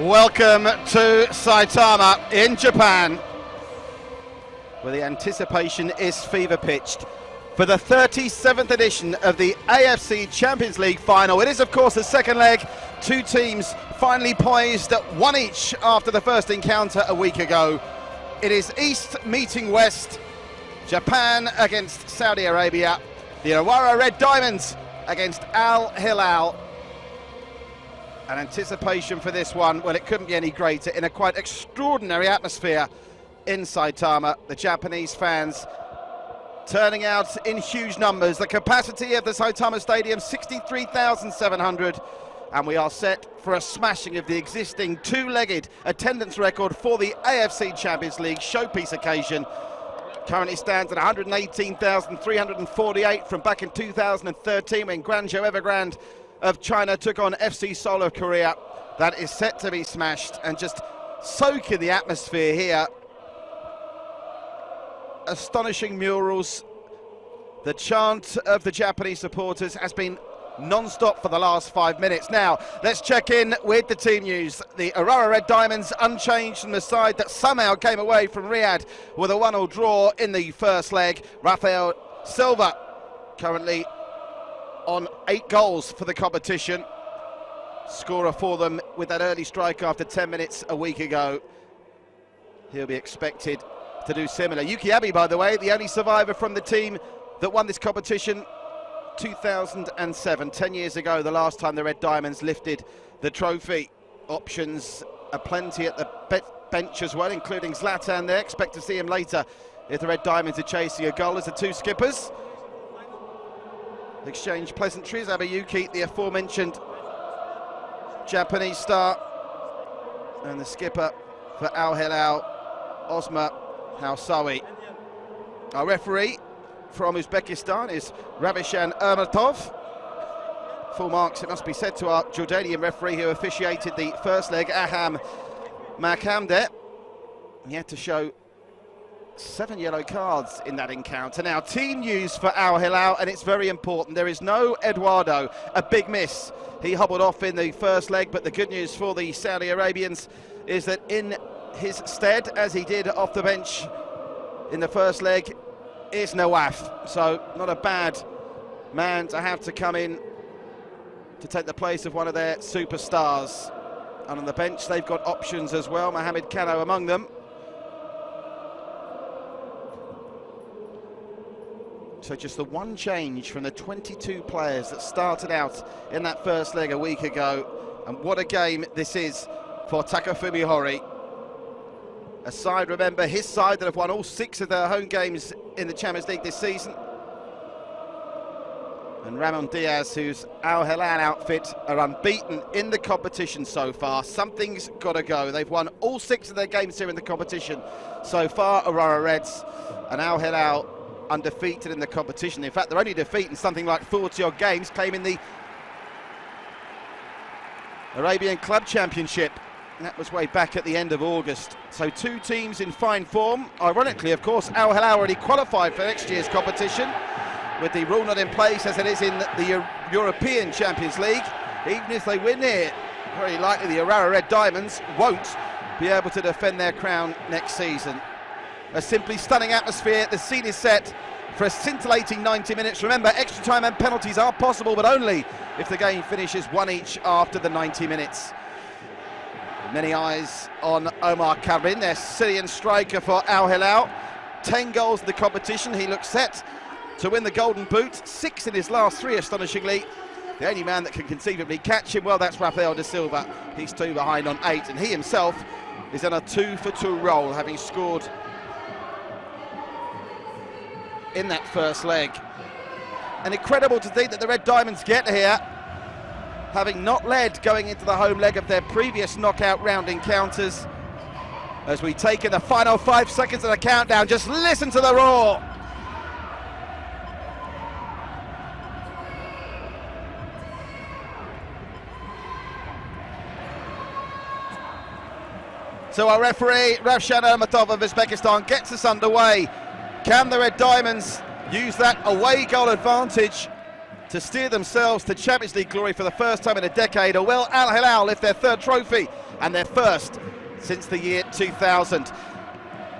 Welcome to Saitama in Japan, where the anticipation is fever-pitched for the 37th edition of the AFC Champions League final. It is, of course, the second leg. Two teams finally poised at one each after the first encounter a week ago. It is East meeting West, Japan against Saudi Arabia, the Urawa Red Diamonds against Al Hilal. An anticipation for this one, well, it couldn't be any greater in a quite extraordinary atmosphere in Saitama. The Japanese fans turning out in huge numbers. The capacity of the Saitama Stadium, 63,700. And we are set for a smashing of the existing two-legged attendance record for the AFC Champions League showpiece occasion. Currently stands at 118,348 from back in 2013 when Guangzhou Evergrande of China took on FC Seoul of Korea. That is set to be smashed, and just soak in the atmosphere here. Astonishing murals. The chant of the Japanese supporters has been non-stop for the last 5 minutes. Now, let's check in with the team news. The Urawa Red Diamonds unchanged from the side that somehow came away from Riyadh with a 1-1 draw in the first leg. Rafael Silva currently on 8 goals for the competition. Scorer for them with that early strike after 10 minutes a week ago. He'll be expected to do similar. Yuki Abe, by the way, the only survivor from the team that won this competition 2007, 10 years ago, the last time the Red Diamonds lifted the trophy. Options are plenty at the bench as well, including Zlatan there. Expect to see him later if the Red Diamonds are chasing a goal as the two skippers exchange pleasantries. Abayuki, the aforementioned Japanese star, and the skipper for Al Hilal, Osma Hausawi. Our referee from Uzbekistan is Ravshan Ermatov. Full marks, it must be said, to our Jordanian referee who officiated the first leg, Aham Makhamdeh. He had to show 7 yellow cards in that encounter. Now, team news for Al Hilal, and it's very important. There is no Eduardo, a big miss. He hobbled off in the first leg, but the good news for the Saudi Arabians is that in his stead, as he did off the bench in the first leg, is Nawaf. So not a bad man to have to come in to take the place of one of their superstars. And on the bench, they've got options as well, Mohamed Kano among them. So just the one change from the 22 players that started out in that first leg a week ago. And what a game this is for Takafumi Hori. A side, remember, his side that have won all 6 of their home games in the Champions League this season. And Ramon Diaz, whose Al Hilal outfit, are unbeaten in the competition so far. Something's got to go. They've won all 6 of their games here in the competition so far, Aurora Reds, and Al Hilal undefeated in the competition. In fact, their only defeat in something like 40-odd games came in the Arabian Club Championship. And that was way back at the end of August. So two teams in fine form. Ironically, of course, Al Hilal already qualified for next year's competition, with the rule not in place as it is in the European Champions League. Even if they win here, very likely the Urawa Red Diamonds won't be able to defend their crown next season. A simply stunning atmosphere. The scene is set for a scintillating 90 minutes. Remember, extra time and penalties are possible, but only if the game finishes 1 each after the 90 minutes. Many eyes on Omar Kabrin, their Syrian striker for Al Hilal. 10 goals in the competition. He looks set to win the Golden Boot. 6 in his last 3, astonishingly. The only man that can conceivably catch him, well, that's Rafael da Silva. He's 2 behind on 8, and he himself is on a 2-for-2 roll, having scored in that first leg. And incredible to think that the Red Diamonds get here, having not led going into the home leg of their previous knockout round encounters. As we take in the final 5 seconds of the countdown, just listen to the roar. So our referee, Ravshan Ermatov of Uzbekistan, gets us underway. Can the Red Diamonds use that away goal advantage to steer themselves to Champions League glory for the first time in a decade, or will Al Hilal lift their 3rd trophy and their first since the year 2000.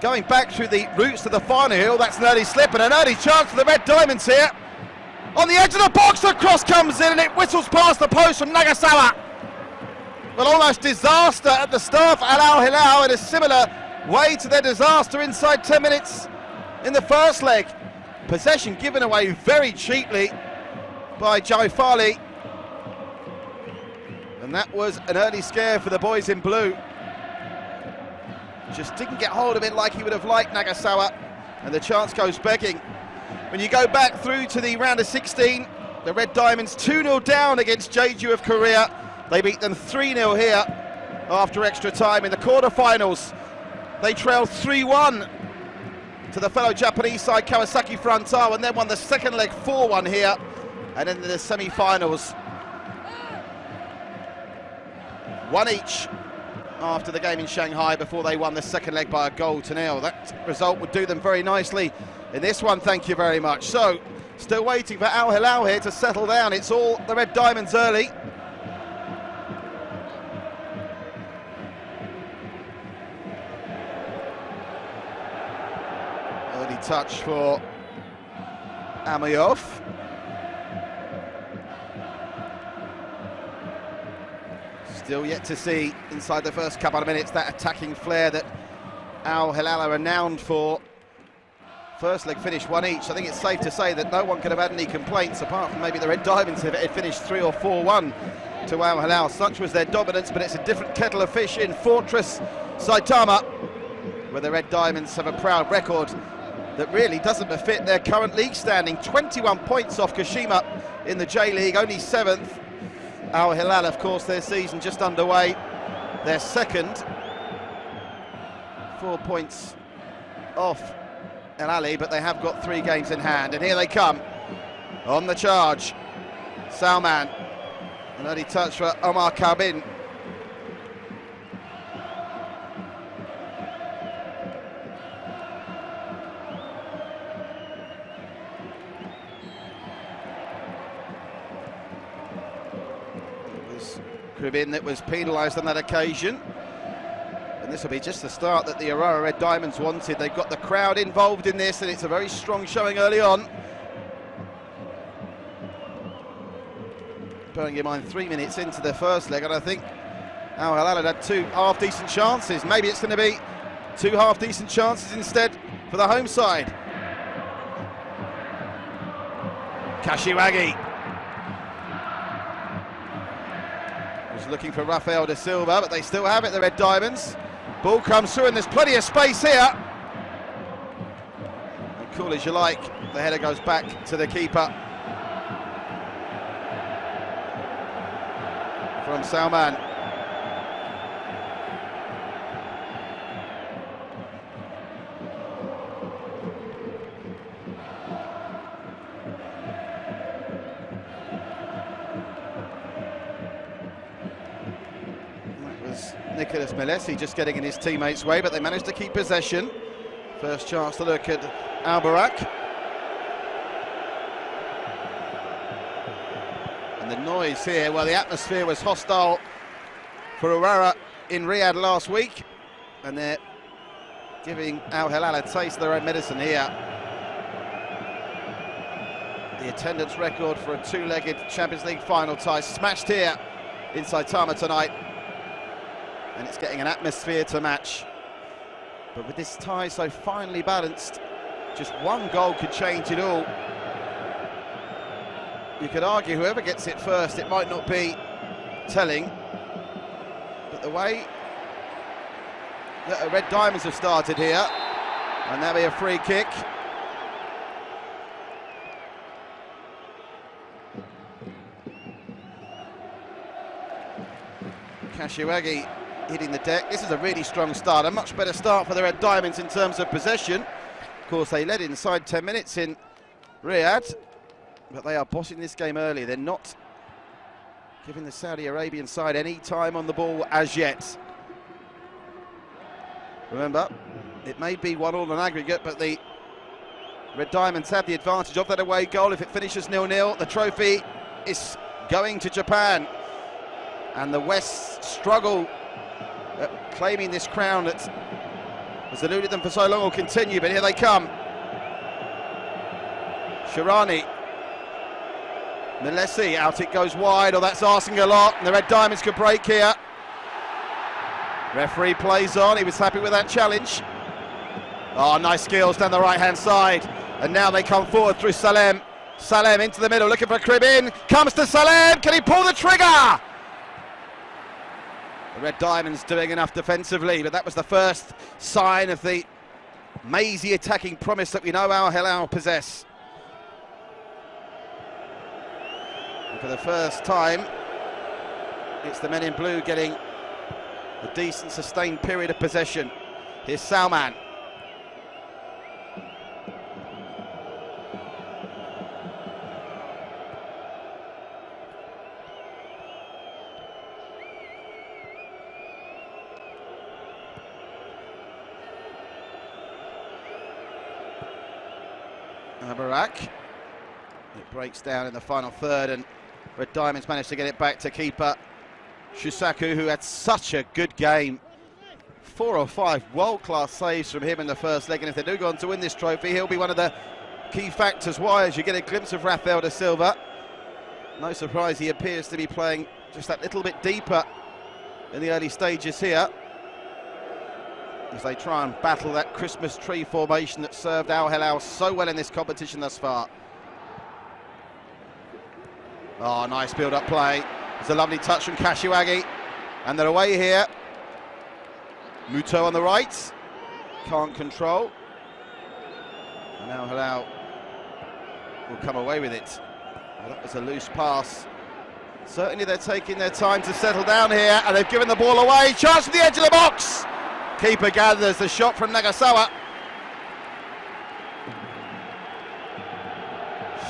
Going back through the routes to the final hill, that's an early slip and an early chance for the Red Diamonds here. On the edge of the box, the cross comes in and it whistles past the post from Nagasawa. Well, almost disaster at the start for Al Hilal in a similar way to their disaster inside 10 minutes in the first leg. Possession given away very cheaply by Joe Farley. And that was an early scare for the boys in blue. Just didn't get hold of it like he would have liked, Nagasawa, and the chance goes begging. When you go back through to the round of 16, the Red Diamonds 2-0 down against Jeju of Korea. They beat them 3-0 here after extra time in the quarter-finals. They trailed 3-1 to the fellow Japanese side, Kawasaki Frontale, and then won the second leg 4-1 here, and then the semi-finals. One each after the game in Shanghai before they won the second leg by a goal to nil. That result would do them very nicely in this one, thank you very much. So, still waiting for Al Hilal here to settle down. It's all the Red Diamonds early. Early touch for Amayov. Still yet to see, inside the first couple of minutes, that attacking flair that Al Hilal are renowned for. First leg finished one each. I think it's safe to say that no one could have had any complaints, apart from maybe the Red Diamonds if it had finished 3 or 4-1 to Al Hilal. Such was their dominance, but it's a different kettle of fish in Fortress Saitama, where the Red Diamonds have a proud record that really doesn't befit their current league standing. 21 points off Kashima in the J-League, only 7th. Al Hilal, of course, their season just underway. They're second. 4 points off El Ali, but they have got 3 games in hand. And here they come on the charge. Salman, an early touch for Omar Karbin. Kribin that was penalised on that occasion, and this will be just the start that the Urawa Red Diamonds wanted. They've got the crowd involved in this, and it's a very strong showing early on. Bearing in mind 3 minutes into the first leg, and I think Al Hilal had 2 half-decent chances. Maybe it's going to be 2 half-decent chances instead for the home side. Kashiwagi was looking for Rafael da Silva, but they still have it, the Red Diamonds. Ball comes through and there's plenty of space here. And cool as you like, the header goes back to the keeper from Salman. Nicolas Melesi just getting in his teammates' way, but they managed to keep possession. First chance to look at Al-Barak. And the noise here, well, the atmosphere was hostile for Urawa in Riyadh last week, and they're giving Al Hilal a taste of their own medicine here. The attendance record for a 2-legged Champions League final tie smashed here in Saitama tonight. And it's getting an atmosphere to match. But with this tie so finely balanced, just one goal could change it all. You could argue whoever gets it first, it might not be telling. But the way that the Red Diamonds have started here, and there'll be a free kick. Kashiwagi hitting the deck. This is a really strong start, a much better start for the Red Diamonds in terms of possession. Of course, they led inside 10 minutes in Riyadh, but they are bossing this game early. They're not giving the Saudi Arabian side any time on the ball as yet. Remember, it may be 1-1 on aggregate, but the Red Diamonds have the advantage of that away goal. If it finishes 0-0, the trophy is going to Japan. And the West struggle claiming this crown that has eluded them for so long will continue, but here they come. Sharani. Milesi, out it goes wide. Oh, that's asking a lot, and the Red Diamonds could break here. Referee plays on, he was happy with that challenge. Oh, nice skills down the right-hand side. And now they come forward through Salem. Salem into the middle, looking for a crib in. Comes to Salem, can he pull the trigger? The Red Diamonds doing enough defensively, but that was the first sign of the mazy attacking promise that we know Al Hilal possess. And for the first time, it's the men in blue getting a decent sustained period of possession. Here's Salman. Barak. It breaks down in the final third, and Red Diamonds managed to get it back to keeper Shusaku, who had such a good game. 4 or 5 world-class saves from him in the first leg, and if they do go on to win this trophy, he'll be one of the key factors why, as you get a glimpse of Rafael da Silva. No surprise he appears to be playing just that little bit deeper in the early stages here, as they try and battle that Christmas tree formation that served Al Hilal so well in this competition thus far. Oh, nice build-up play. There's a lovely touch from Kashiwagi, and they're away here. Muto on the right, can't control. And Al Hilal will come away with it. Well, that was a loose pass. Certainly they're taking their time to settle down here, and they've given the ball away. Chance from the edge of the box. Keeper gathers the shot from Nagasawa.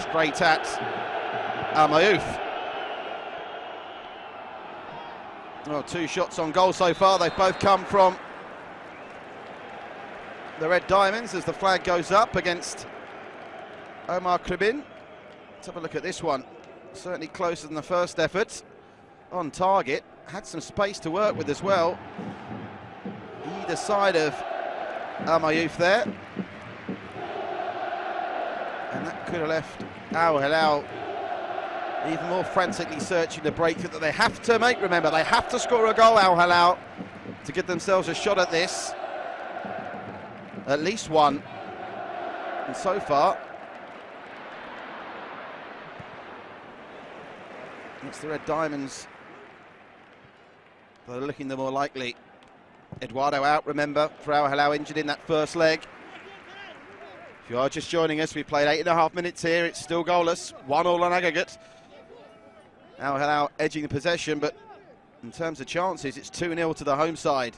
Straight at Al-Mayouf. Well, 2 shots on goal so far. They've both come from the Red Diamonds as the flag goes up against Omar Kribin. Let's have a look at this one. Certainly closer than the first effort. On target. Had some space to work with as well. Either side of Al-Mayouf there. And that could have left Al Hilal even more frantically searching the breakthrough that they have to make. Remember, they have to score a goal, Al Hilal, to give themselves a shot at this. At least one. And so far, it's the Red Diamonds that are looking the more likely. Eduardo out, remember, for Al Hilal, injured in that first leg. If you are just joining us, we played 8.5 minutes here. It's still goalless, 1-1 on aggregate. Al Hilal edging the possession, but in terms of chances, it's 2-0 to the home side.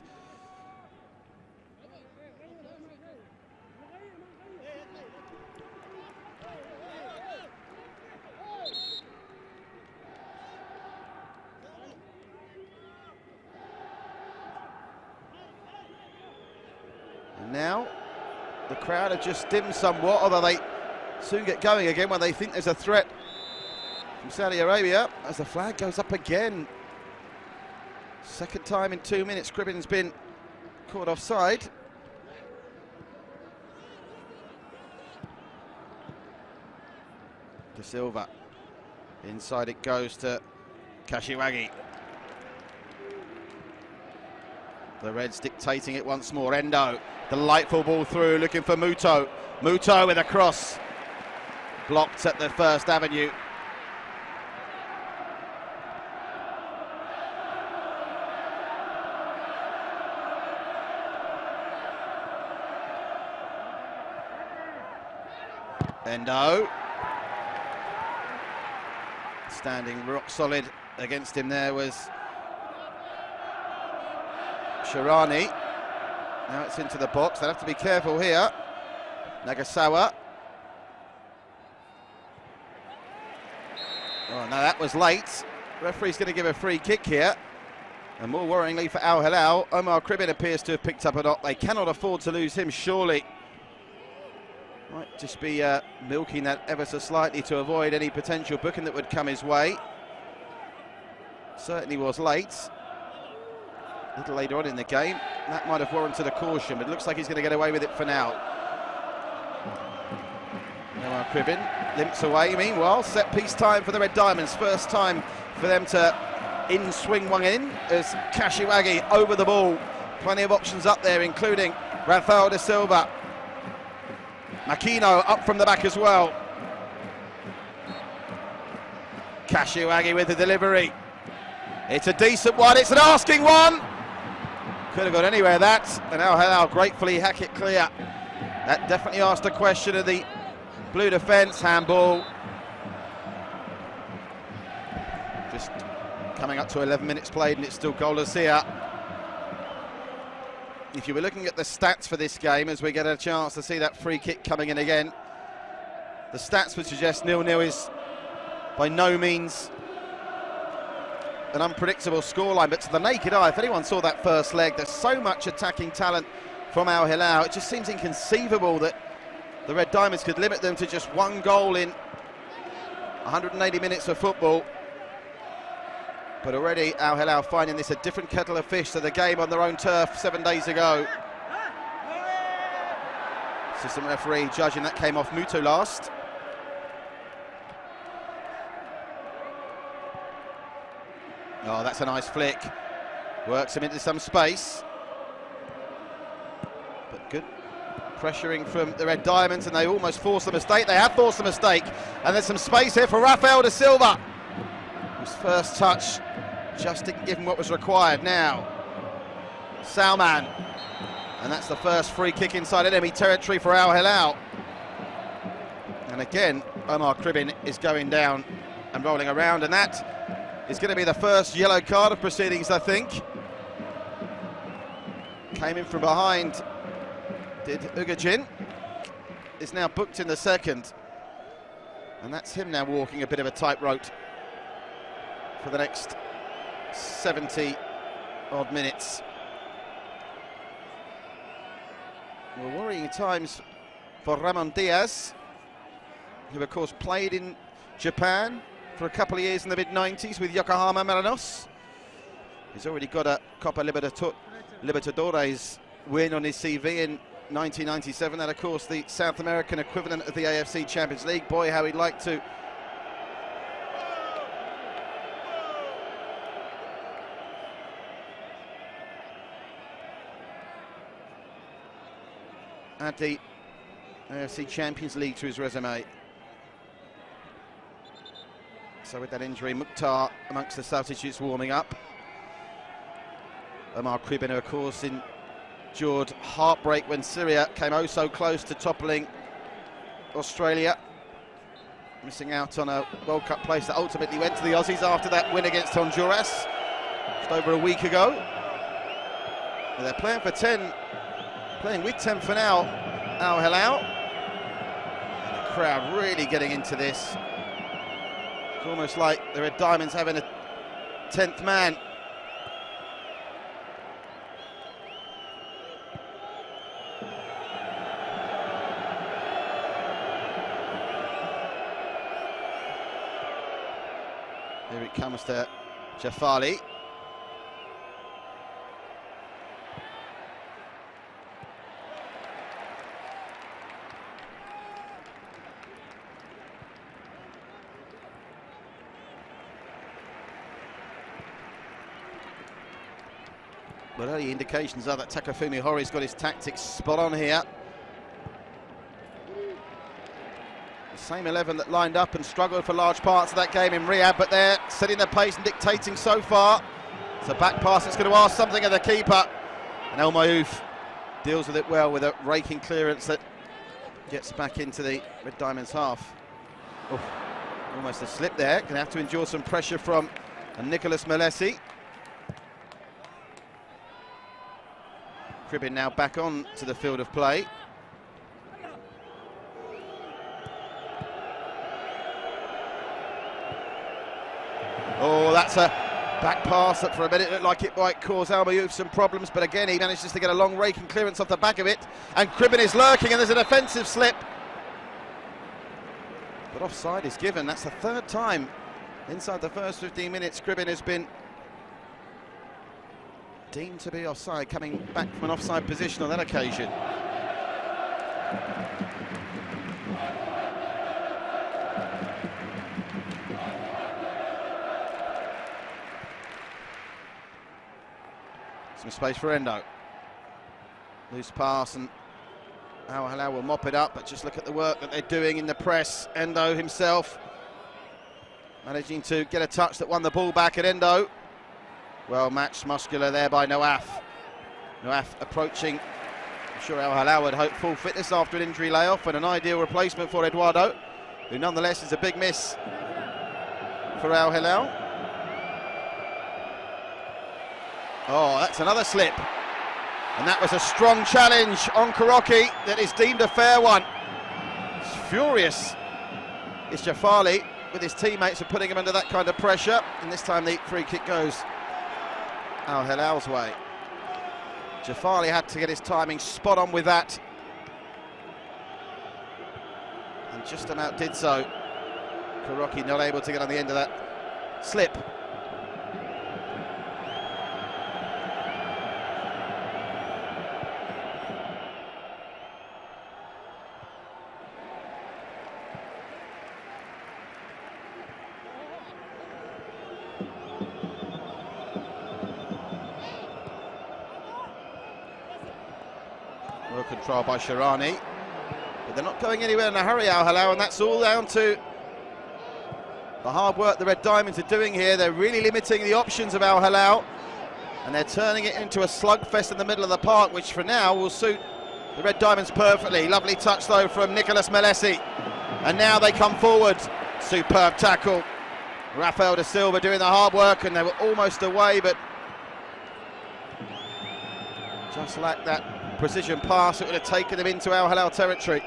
And now the crowd have just dimmed somewhat, although they soon get going again when they think there's a threat from Saudi Arabia, as the flag goes up again. Second time in 2 minutes Kribin's been caught offside. Da Silva. Inside it goes to Kashiwagi. The Reds dictating it once more. Endo, delightful ball through, looking for Muto. Muto with a cross. Blocked at the First Avenue. Endo. Standing rock solid against him there was Sharani. Now it's into the box. They'll have to be careful here. Nagasawa. Oh, no, that was late. Referee's going to give a free kick here. And more worryingly for Al Hilal, Omar Kribin appears to have picked up a knock. They cannot afford to lose him, surely. Might just be milking that ever so slightly to avoid any potential booking that would come his way. Certainly was late. a little later on in the game. That might have warranted a caution, but it looks like he's going to get away with it for now. Omar Cribbin limps away. Meanwhile, set-piece time for the Red Diamonds. First time for them to in-swing one in as Kashiwagi over the ball. Plenty of options up there, including Rafael da Silva. Makino up from the back as well. Kashiwagi with the delivery. It's a decent one, it's an asking one. Could have got anywhere, that. And Al Hilal gratefully hack it clear. That definitely asked a question of the blue defence. Handball. Just coming up to 11 minutes played and it's still goalless here. If you were looking at the stats for this game, as we get a chance to see that free kick coming in again, the stats would suggest 0-0 is by no means an unpredictable scoreline, but to the naked eye, if anyone saw that first leg, there's so much attacking talent from Al Hilal. It just seems inconceivable that the Red Diamonds could limit them to just one goal in 180 minutes of football. But already Al Hilal finding this a different kettle of fish to the game on their own turf 7 days ago. Assistant referee judging that came off Muto last. Oh, that's a nice flick. Works him into some space. But good pressuring from the Red Diamonds, and they almost forced the mistake. They have forced the mistake. And there's some space here for Rafael da Silva, whose first touch just didn't give him what was required. Now, Salman. And that's the first free kick inside enemy territory for Al Hilal. And again, Omar Cribbin is going down and rolling around, and that is going to be the first yellow card of proceedings, I think. Came in from behind, did Ugajin. Is now booked in the second. And that's him now walking a bit of a tightrope for the next 70 odd minutes. Well, worrying times for Ramon Diaz, who of course played in Japan for a couple of years in the mid-90s with Yokohama Marinos. He's already got a Copa Libertadores win on his CV in 1997. That, of course, the South American equivalent of the AFC Champions League. Boy, how he'd like to add the AFC Champions League to his resume. So with that injury, Mukhtar amongst the substitutes warming up. Omar Cribbin, of course, endured heartbreak when Syria came oh so close to toppling Australia, missing out on a World Cup place that ultimately went to the Aussies after that win against Honduras just over a week ago. And they're playing for 10, playing with 10 for now, Al Hilal. And the crowd really getting into this. It's almost like the Red Diamonds having a 10th man. Here it comes to Jafali. But early indications are that Takafumi Hori's got his tactics spot on here. The same 11 that lined up and struggled for large parts of that game in Riyadh, but they're setting the pace and dictating so far. It's a back pass that's going to ask something of the keeper. And El Mayouf deals with it well with a raking clearance that gets back into the Red Diamonds half. Oof, almost a slip there. Going to have to endure some pressure from Nicholas Malesi. Cribbin now back on to the field of play. Oh, that's a back pass that for a minute looked like it might cause Al Mayouf some problems, but again he manages to get a long raking clearance off the back of it, and Cribbin is lurking and there's an offensive slip. But offside is given. That's the third time inside the first 15 minutes Cribbin has been deemed to be offside, coming back from an offside position on that occasion. Some space for Endo. Loose pass, and Al Hilal will mop it up, but just look at the work that they're doing in the press. Endo himself managing to get a touch that won the ball back at Endo. Well matched, muscular there by Nawaf. Nawaf approaching. I'm sure Al Hilal would hope full fitness after an injury layoff, and an ideal replacement for Eduardo, who nonetheless is a big miss for Al Hilal. Oh, that's another slip. And that was a strong challenge on Kuroki that is deemed a fair one. It's furious is Jafali with his teammates for putting him under that kind of pressure. And this time the free kick goes Al Hilal's way. Jafali had to get his timing spot on with that, and just about did so. Kuroki not able to get on the end of that slip. Well controlled by Sharani, but they're not going anywhere in a hurry, Al Hilal, and that's all down to the hard work the Red Diamonds are doing here. They're really limiting the options of Al Hilal, and they're turning it into a slugfest in the middle of the park, which for now will suit the Red Diamonds perfectly. Lovely touch though from Nicolas Melesi, and now they come forward. Superb tackle. Rafael da Silva doing the hard work, and they were almost away, but just like that precision pass, it would have taken them into Al Hilal territory.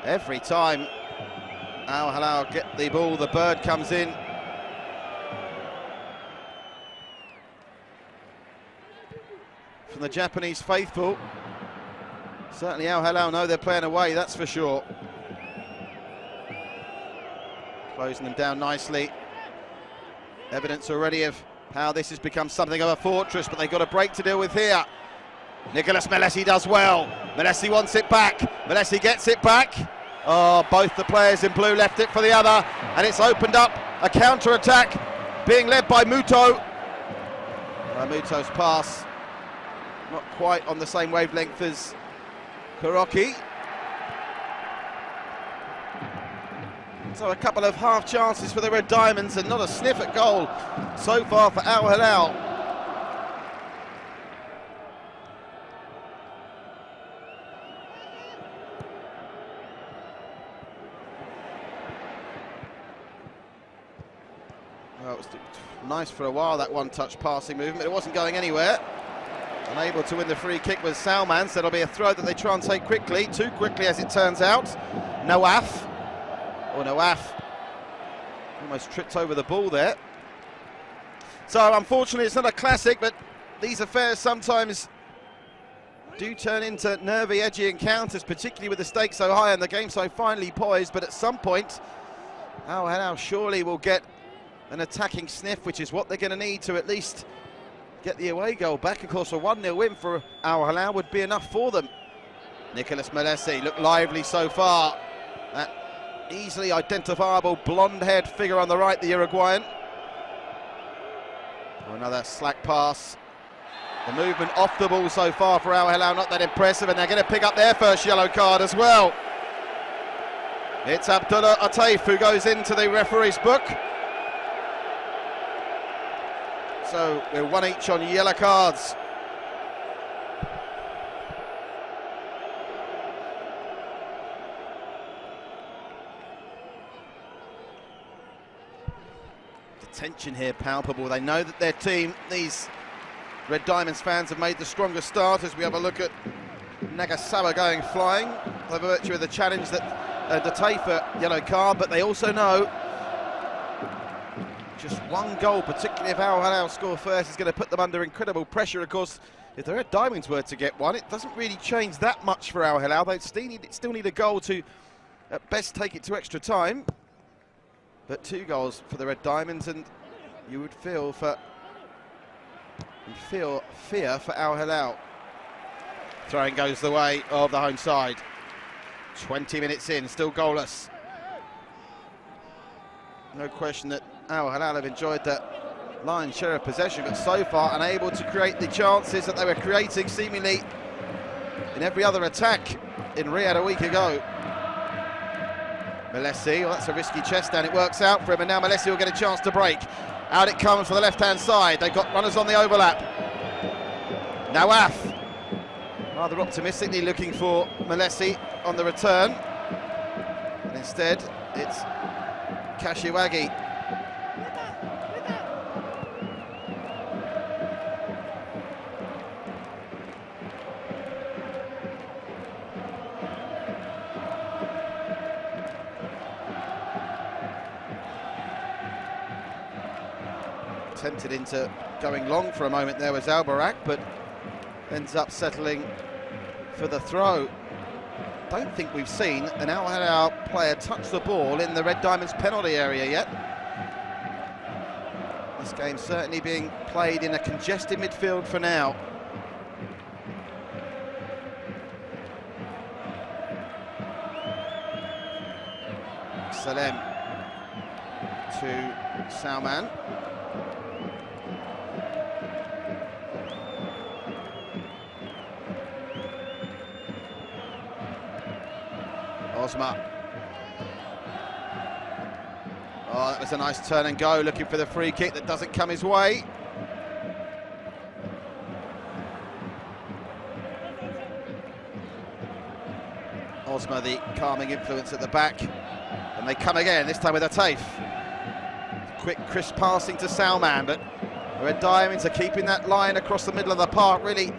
Every time Al Hilal get the ball, the bird comes in. From the Japanese faithful. Certainly Al Hilal know they're playing away, that's for sure. Closing them down nicely. Evidence already of how this has become something of a fortress, but they've got a break to deal with here. Nicolas Melesi does well. Melesi wants it back. Melesi gets it back. Oh, both the players in blue left it for the other, and it's opened up a counter-attack being led by Muto. Muto's pass not quite on the same wavelength as Kuroki. So a couple of half chances for the Red Diamonds, and not a sniff at goal so far for Al Hilal. Well, it was nice for a while, that one-touch passing movement. It wasn't going anywhere. Unable to win the free kick was Salman, so it'll be a throw that they try and take quickly, too quickly as it turns out. Nawaf. Oh, Nawaf almost tripped over the ball there. So unfortunately it's not a classic, but these affairs sometimes do turn into nervy, edgy encounters, particularly with the stakes so high and the game so finely poised. But at some point Al Hilal surely will get an attacking sniff, which is what they're going to need to at least get the away goal back. Of course, a 1-0 win for Al Hilal would be enough for them. Nicolas Melesi looked lively so far. That easily identifiable blonde-haired figure on the right, the Uruguayan. Oh, another slack pass. The movement off the ball so far for Al Hilal not that impressive, and they're going to pick up their first yellow card as well. It's Abdullah Ataif who goes into the referee's book. So we're one each on yellow cards. Tension here palpable. They know that their team, these Red Diamonds fans, have made the strongest start. As we have a look at Nagasawa going flying by virtue of the challenge that the Taifa yellow card, but they also know just one goal, particularly if Al Hilal score first, is going to put them under incredible pressure. Of course, if the Red Diamonds were to get one, it doesn't really change that much for Al Hilal. They still need a goal to at best take it to extra time. But 2 goals for the Red Diamonds, and you would feel for and fear for Al Hilal. Throwing goes the way of the home side. 20 minutes in, still goalless. No question that Al Hilal have enjoyed the lion's share of possession, but so far unable to create the chances that they were creating seemingly in every other attack in Riyadh a week ago. Malesi, well, that's a risky chest down, it works out for him, and now Malesi will get a chance to break. Out it comes for the left-hand side. They've got runners on the overlap. Nawaf, rather optimistically looking for Malesi on the return. And instead, it's Kashiwagi. Tempted into going long for a moment there was Albarak, but ends up settling for the throw. Don't think we've seen an Al Hilal player touch the ball in the Red Diamonds penalty area yet. This game certainly being played in a congested midfield for now. Salem to Salman. Osma. Oh, that was a nice turn and go, looking for the free kick that doesn't come his way. Osma, the calming influence at the back. And they come again, this time with a Taif. Quick, crisp passing to Salman, but Red Diamonds are keeping that line across the middle of the park, really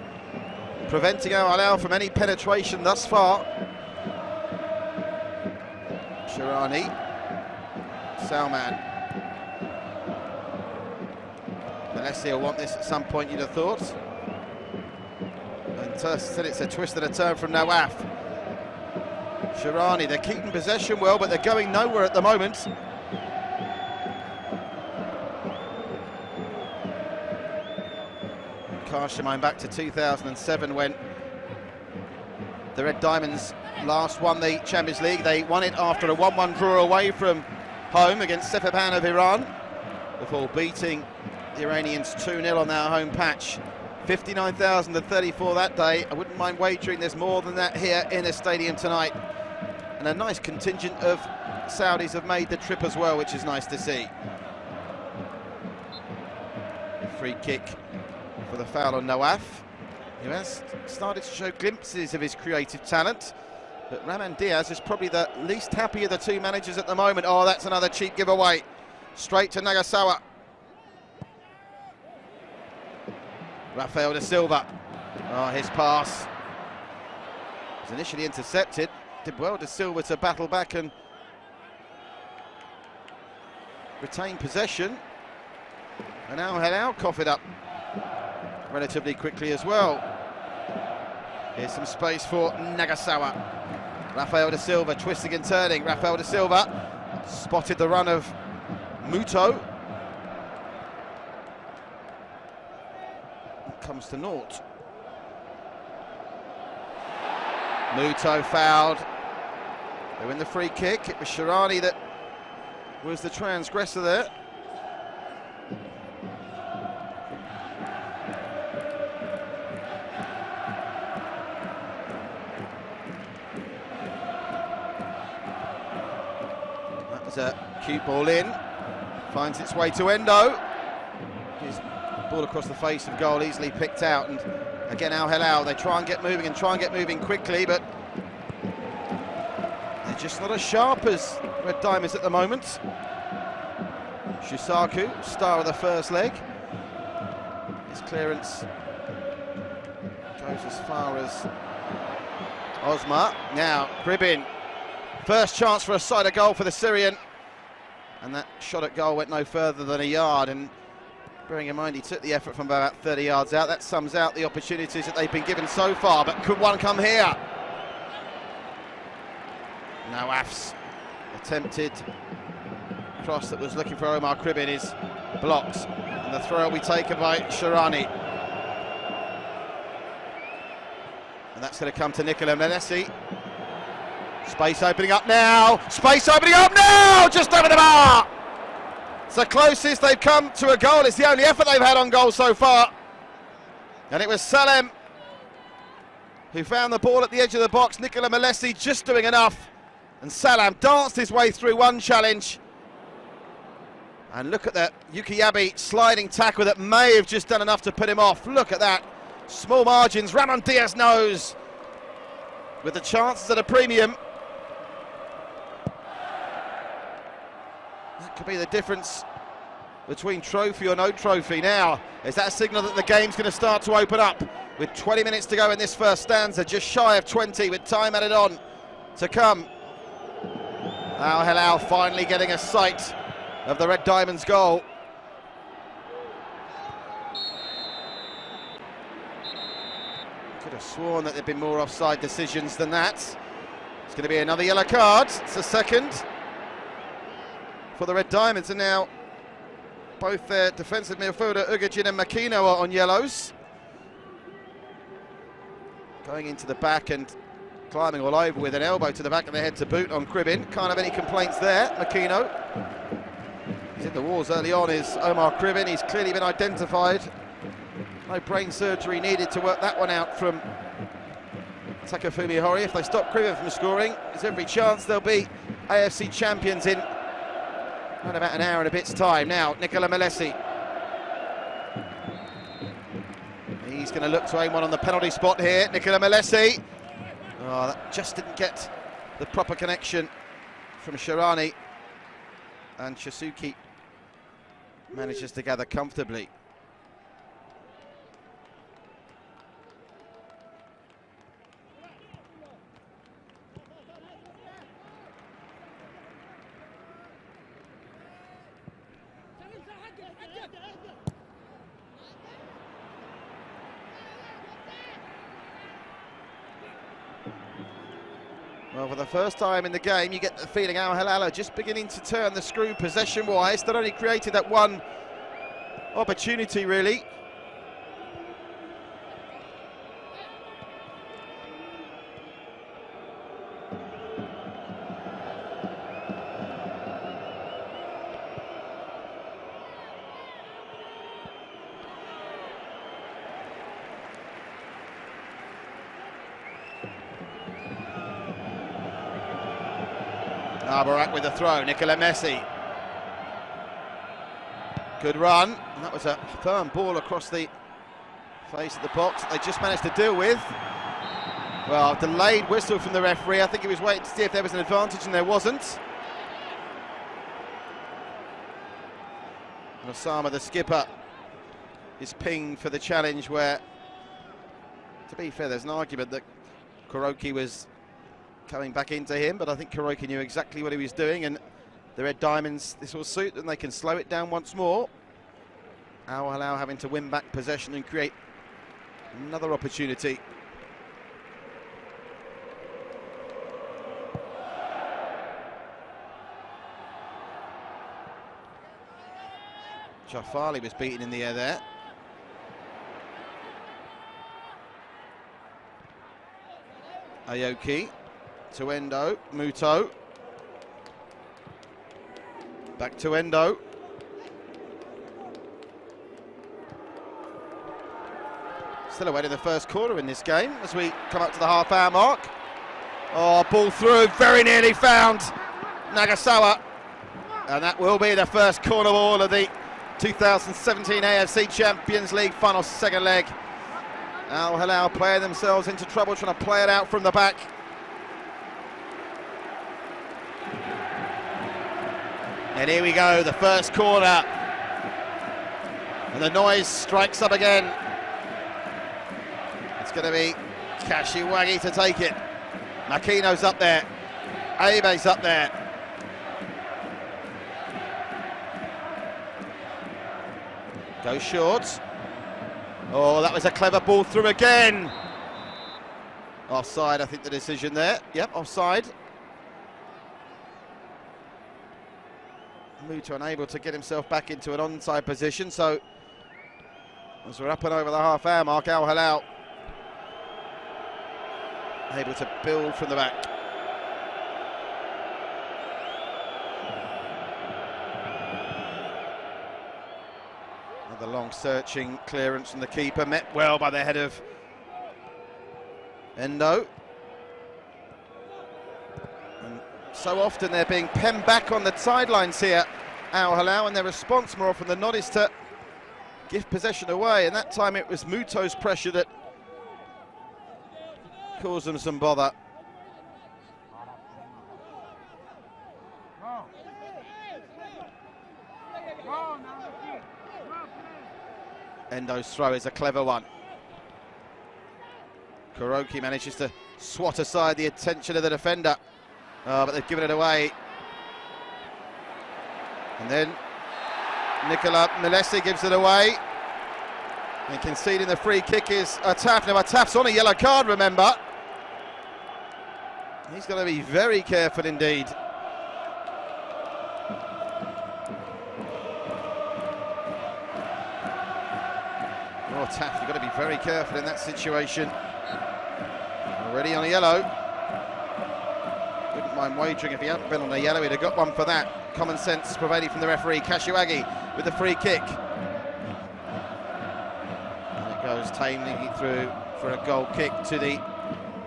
preventing Al Hilal from any penetration thus far. Shirani, Salman. Malesi will want this at some point, you'd have thought. And instead it's a twist and a turn from Nawaf. Shirani, they're keeping possession well, but they're going nowhere at the moment. Cast your mind back to 2007 when the Red Diamonds last won the Champions League. They won it after a 1-1 draw away from home against Sefahan of Iran, before beating the Iranians 2-0 on their home patch. 59,000 to 34 that day. I wouldn't mind wagering there's more than that here in the stadium tonight. And a nice contingent of Saudis have made the trip as well, which is nice to see. Free kick for the foul on Nawaf, who has started to show glimpses of his creative talent. But Rahman Diaz is probably the least happy of the two managers at the moment. Oh, that's another cheap giveaway. Straight to Nagasawa. Rafael da Silva. Oh, his pass was initially intercepted. Did well da Silva to battle back and retain possession. And Al Hilal cough it up relatively quickly as well. Here's some space for Nagasawa. Rafael da Silva twisting and turning. Rafael da Silva spotted the run of Muto. It comes to naught. Muto fouled. They win the free kick. It was Shirani that was the transgressor there. A cute ball in, finds its way to Endo. His ball across the face of goal, easily picked out, and again Al Hilal, they try and get moving quickly, but they're just not as sharp as Red Diamonds at the moment. Shisaku, star of the first leg. His clearance goes as far as Osma. Now Gribin. First chance for a side of goal for the Syrian, and that shot at goal went no further than a yard, and bearing in mind he took the effort from about 30 yards out, that sums out the opportunities that they've been given so far, but could one come here? Nawaf's attempted cross that was looking for Omar Kribin is blocked, and the throw will be taken by Shirani. And that's going to come to Nicola Melesi. Space opening up now. Space opening up now. Just over the bar. It's the closest they've come to a goal. It's the only effort they've had on goal so far. And it was Salem who found the ball at the edge of the box. Nicola Melesi just doing enough. And Salam danced his way through one challenge. And look at that Yukiyabi sliding tackle that may have just done enough to put him off. Look at that. Small margins. Ramon Diaz knows. With the chances at a premium. That could be the difference between trophy or no trophy. Now, is that a signal that the game's going to start to open up? With 20 minutes to go in this first stanza, just shy of 20 with time added on to come. Al Hilal finally getting a sight of the Red Diamonds' goal. Could have sworn that there'd been more offside decisions than that. It's going to be another yellow card. It's a second for the Red Diamonds, and now both their defensive midfielder Ugajin and Makino are on yellows. Going into the back and climbing all over with an elbow to the back of the head to boot on Cribin. Can't have any complaints there, Makino. He's in the wars early on, is Omar Cribin. He's clearly been identified. No brain surgery needed to work that one out from Takafumi Hori. If they stop Cribin from scoring, there's every chance they'll be AFC champions in around about an hour and a bit's time. Now, Nicola Melesi. He's going to look to aim one on the penalty spot here. Nicola Melesi. Oh, that just didn't get the proper connection from Sharani. And Shisuki manages to gather comfortably. Well, for the first time in the game, you get the feeling Al Hilal are just beginning to turn the screw possession-wise. That only created that one opportunity, really. Barak with the throw, Nicola Melesi. Good run, and that was a firm ball across the face of the box that they just managed to deal with. Well, delayed whistle from the referee. I think he was waiting to see if there was an advantage, and there wasn't. And Osama, the skipper, is pinged for the challenge where, to be fair, there's an argument that Kuroki was coming back into him, but I think Kuroki knew exactly what he was doing, and the Red Diamonds, this will suit them. They can slow it down once more. Al Hilal having to win back possession and create another opportunity. Jafali was beaten in the air there. Aoki to Endo, Muto. Back to Endo. Still away in the first quarter in this game as we come up to the half-hour mark. Oh, ball through, very nearly found Nagasawa. And that will be the first corner ball of the 2017 AFC Champions League final second leg. Al Hilal playing themselves into trouble, trying to play it out from the back. And here we go, the first corner. And the noise strikes up again. It's going to be Kashiwagi to take it. Makino's up there. Abe's up there. Go short. Oh, that was a clever ball through again. Offside, I think the decision there. Yep, offside. Muto unable to get himself back into an onside position, so as we're up and over the half-hour mark, Al Hilal able to build from the back. Another long searching clearance from the keeper, met well by the head of Endo. And so often they're being penned back on the sidelines here, Al Hilal, and their response more often than not is to give possession away, and that time it was Muto's pressure that caused them some bother. Endo's throw is a clever one. Kuroki manages to swat aside the attention of the defender, but they've given it away. And then Nicola Milesi gives it away. And conceding the free kick is Ataf. Now Ataf's on a yellow card, remember. He's got to be very careful indeed. Oh, Taft, you've got to be very careful in that situation. Already on a yellow. Wouldn't mind wagering if he hadn't been on a yellow, he'd have got one for that. Common sense prevailing from the referee. Kashiwagi with the free kick. And it goes tamely through for a goal kick to the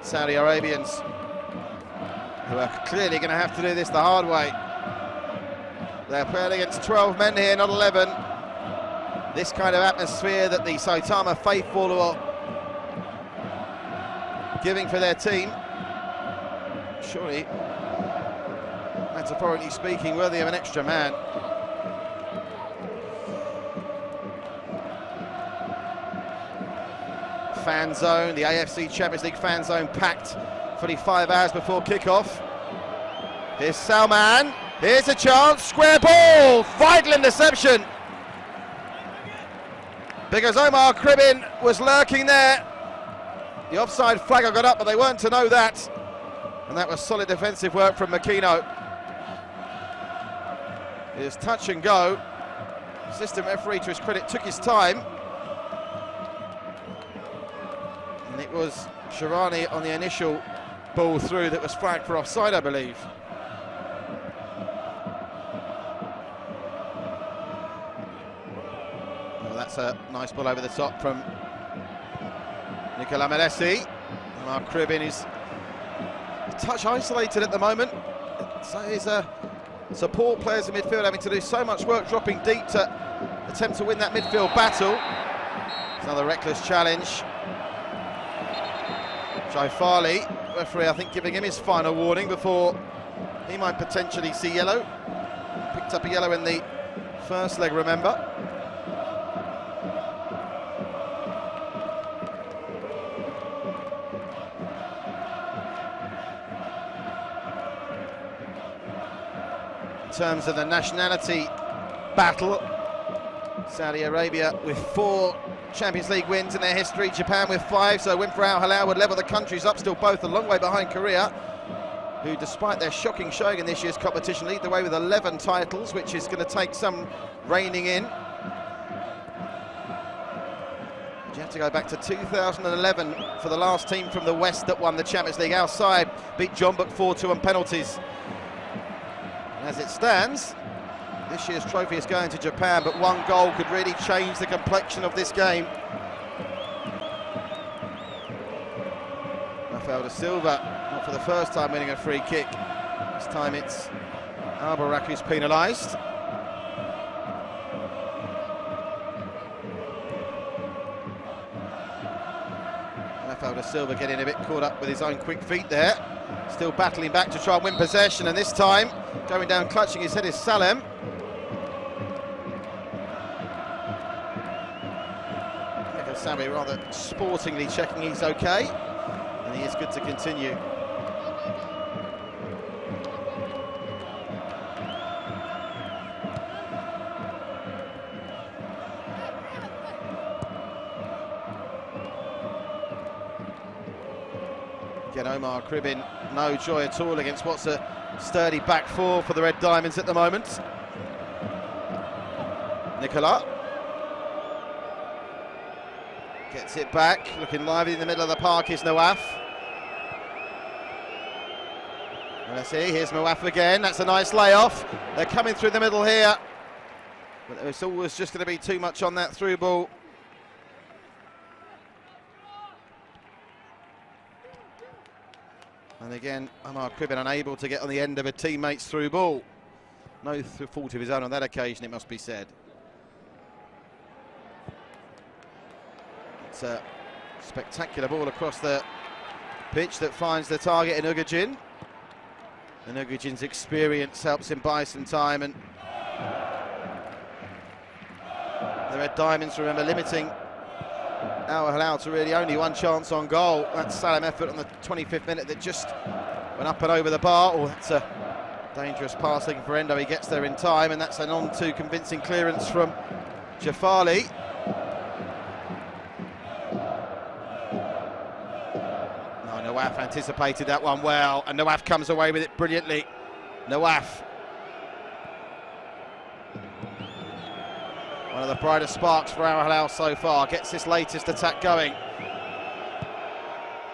Saudi Arabians, who are clearly going to have to do this the hard way. They're playing against 12 men here, not 11. This kind of atmosphere that the Saitama faithful are giving for their team, surely, metaphorically speaking, worthy of an extra man. Fan zone, the AFC Champions League fan zone packed 45 hours before kickoff. Here's Salman, here's a chance, square ball, vital interception. Because Omar Kribin was lurking there. The offside flag got up, but they weren't to know that. And that was solid defensive work from Makino. It was touch and go. Assistant referee, to his credit, took his time. And it was Sharani on the initial ball through that was flagged for offside, I believe. That's a nice ball over the top from Nicola Milesi. Mark Kribin is a touch isolated at the moment. So he's support players in midfield having to do so much work dropping deep to attempt to win that midfield battle. It's another reckless challenge. Joe Farley, referee, I think, giving him his final warning before he might potentially see yellow. Picked up a yellow in the first leg, remember. In terms of the nationality battle, Saudi Arabia with 4 Champions League wins in their history, Japan with 5, so a win for Al Hilal would level the countries up, still both a long way behind Korea, who despite their shocking showing in this year's competition lead the way with 11 titles, which is going to take some reining in. You have to go back to 2011 for the last team from the West that won the Champions League. Outside beat Jeonbuk 4-2 on penalties. As it stands, this year's trophy is going to Japan, but one goal could really change the complexion of this game. Rafael da Silva, not for the first time winning a free kick. This time it's Albarak who's penalised. Rafael da Silva getting a bit caught up with his own quick feet there. Still battling back to try and win possession, and this time going down clutching his head is Salem. Sami rather sportingly checking he's okay, and he is good to continue. Again, Omar Kribin, no joy at all against what's a sturdy back four for the Red Diamonds at the moment. Nicola gets it back, looking lively in the middle of the park is Nawaf. Let's see, here's Mawaf again. That's a nice layoff. They're coming through the middle here. But it's always just going to be too much on that through ball. And again, Omar Cribben unable to get on the end of a teammate's through ball. No fault of his own on that occasion, it must be said. It's a spectacular ball across the pitch that finds the target in Ugajin. And Ugajin's experience helps him buy some time. And the Red Diamonds, remember, limiting Al Hilal to really only one chance on goal. That Salem effort on the 25th minute that just went up and over the bar. Oh, that's a dangerous pass looking for Endo. He gets there in time, and that's an on-to convincing clearance from Jafali. No, Nawaf anticipated that one well, and Nawaf comes away with it brilliantly. Nawaf, one of the brightest sparks for Al Hilal so far, gets this latest attack going.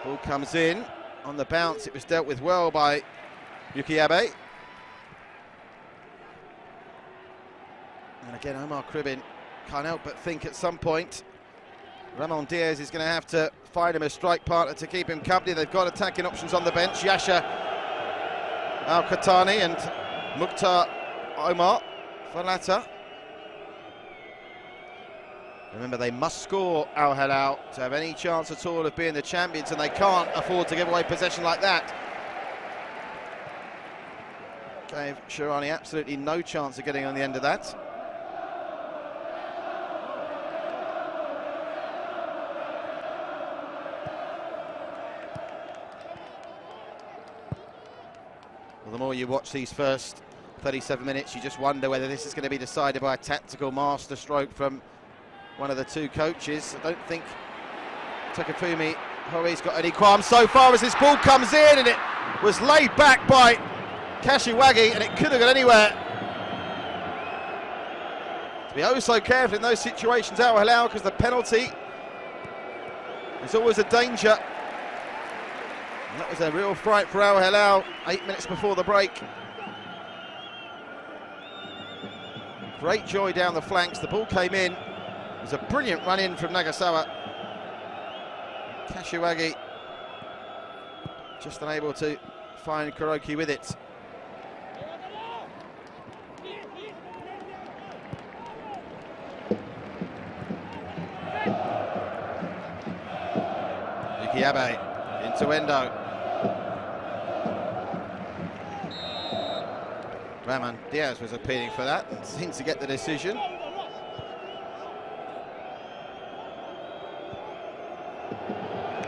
Ball comes in on the bounce. It was dealt with well by Yuki Abe. And again, Omar Cribben can't help but think at some point Ramon Diaz is going to have to find him a strike partner to keep him company. They've got attacking options on the bench. Yasha Al-Khatani and Mukhtar Omar Falata. Remember, they must score, Al Hilal, to have any chance at all of being the champions, and they can't afford to give away possession like that. Gave Sharani absolutely no chance of getting on the end of that. Well, the more you watch these first 37 minutes, you just wonder whether this is going to be decided by a tactical masterstroke from one of the two coaches. I don't think Takafumi Hori's got any qualms so far as this ball comes in, and it was laid back by Kashiwagi, and it could have gone anywhere. To be oh so careful in those situations, Al Hilal, because the penalty is always a danger. And that was a real fright for Al Hilal 8 minutes before the break. Great joy down the flanks. The ball came in. It was a brilliant run in from Nagasawa. Kashiwagi just unable to find Kuroki with it. Yuki Abe into Endo. Ramon Diaz was appealing for that and seemed to get the decision.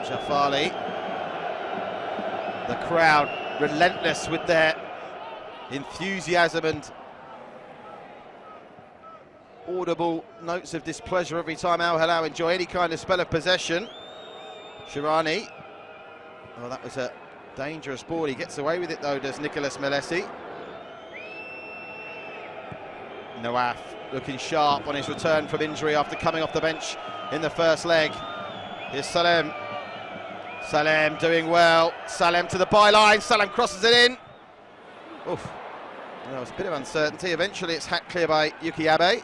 Jafali, the crowd relentless with their enthusiasm and audible notes of displeasure every time Al Hilal enjoy any kind of spell of possession. Shirani, oh, that was a dangerous ball. He gets away with it though, does Nicholas Melesi. Nawaf looking sharp on his return from injury after coming off the bench in the first leg. Here's Salem. Salem doing well. Salem to the byline. Salem crosses it in. Oof. Well, there was a bit of uncertainty. Eventually it's hacked clear by Yuki Abe.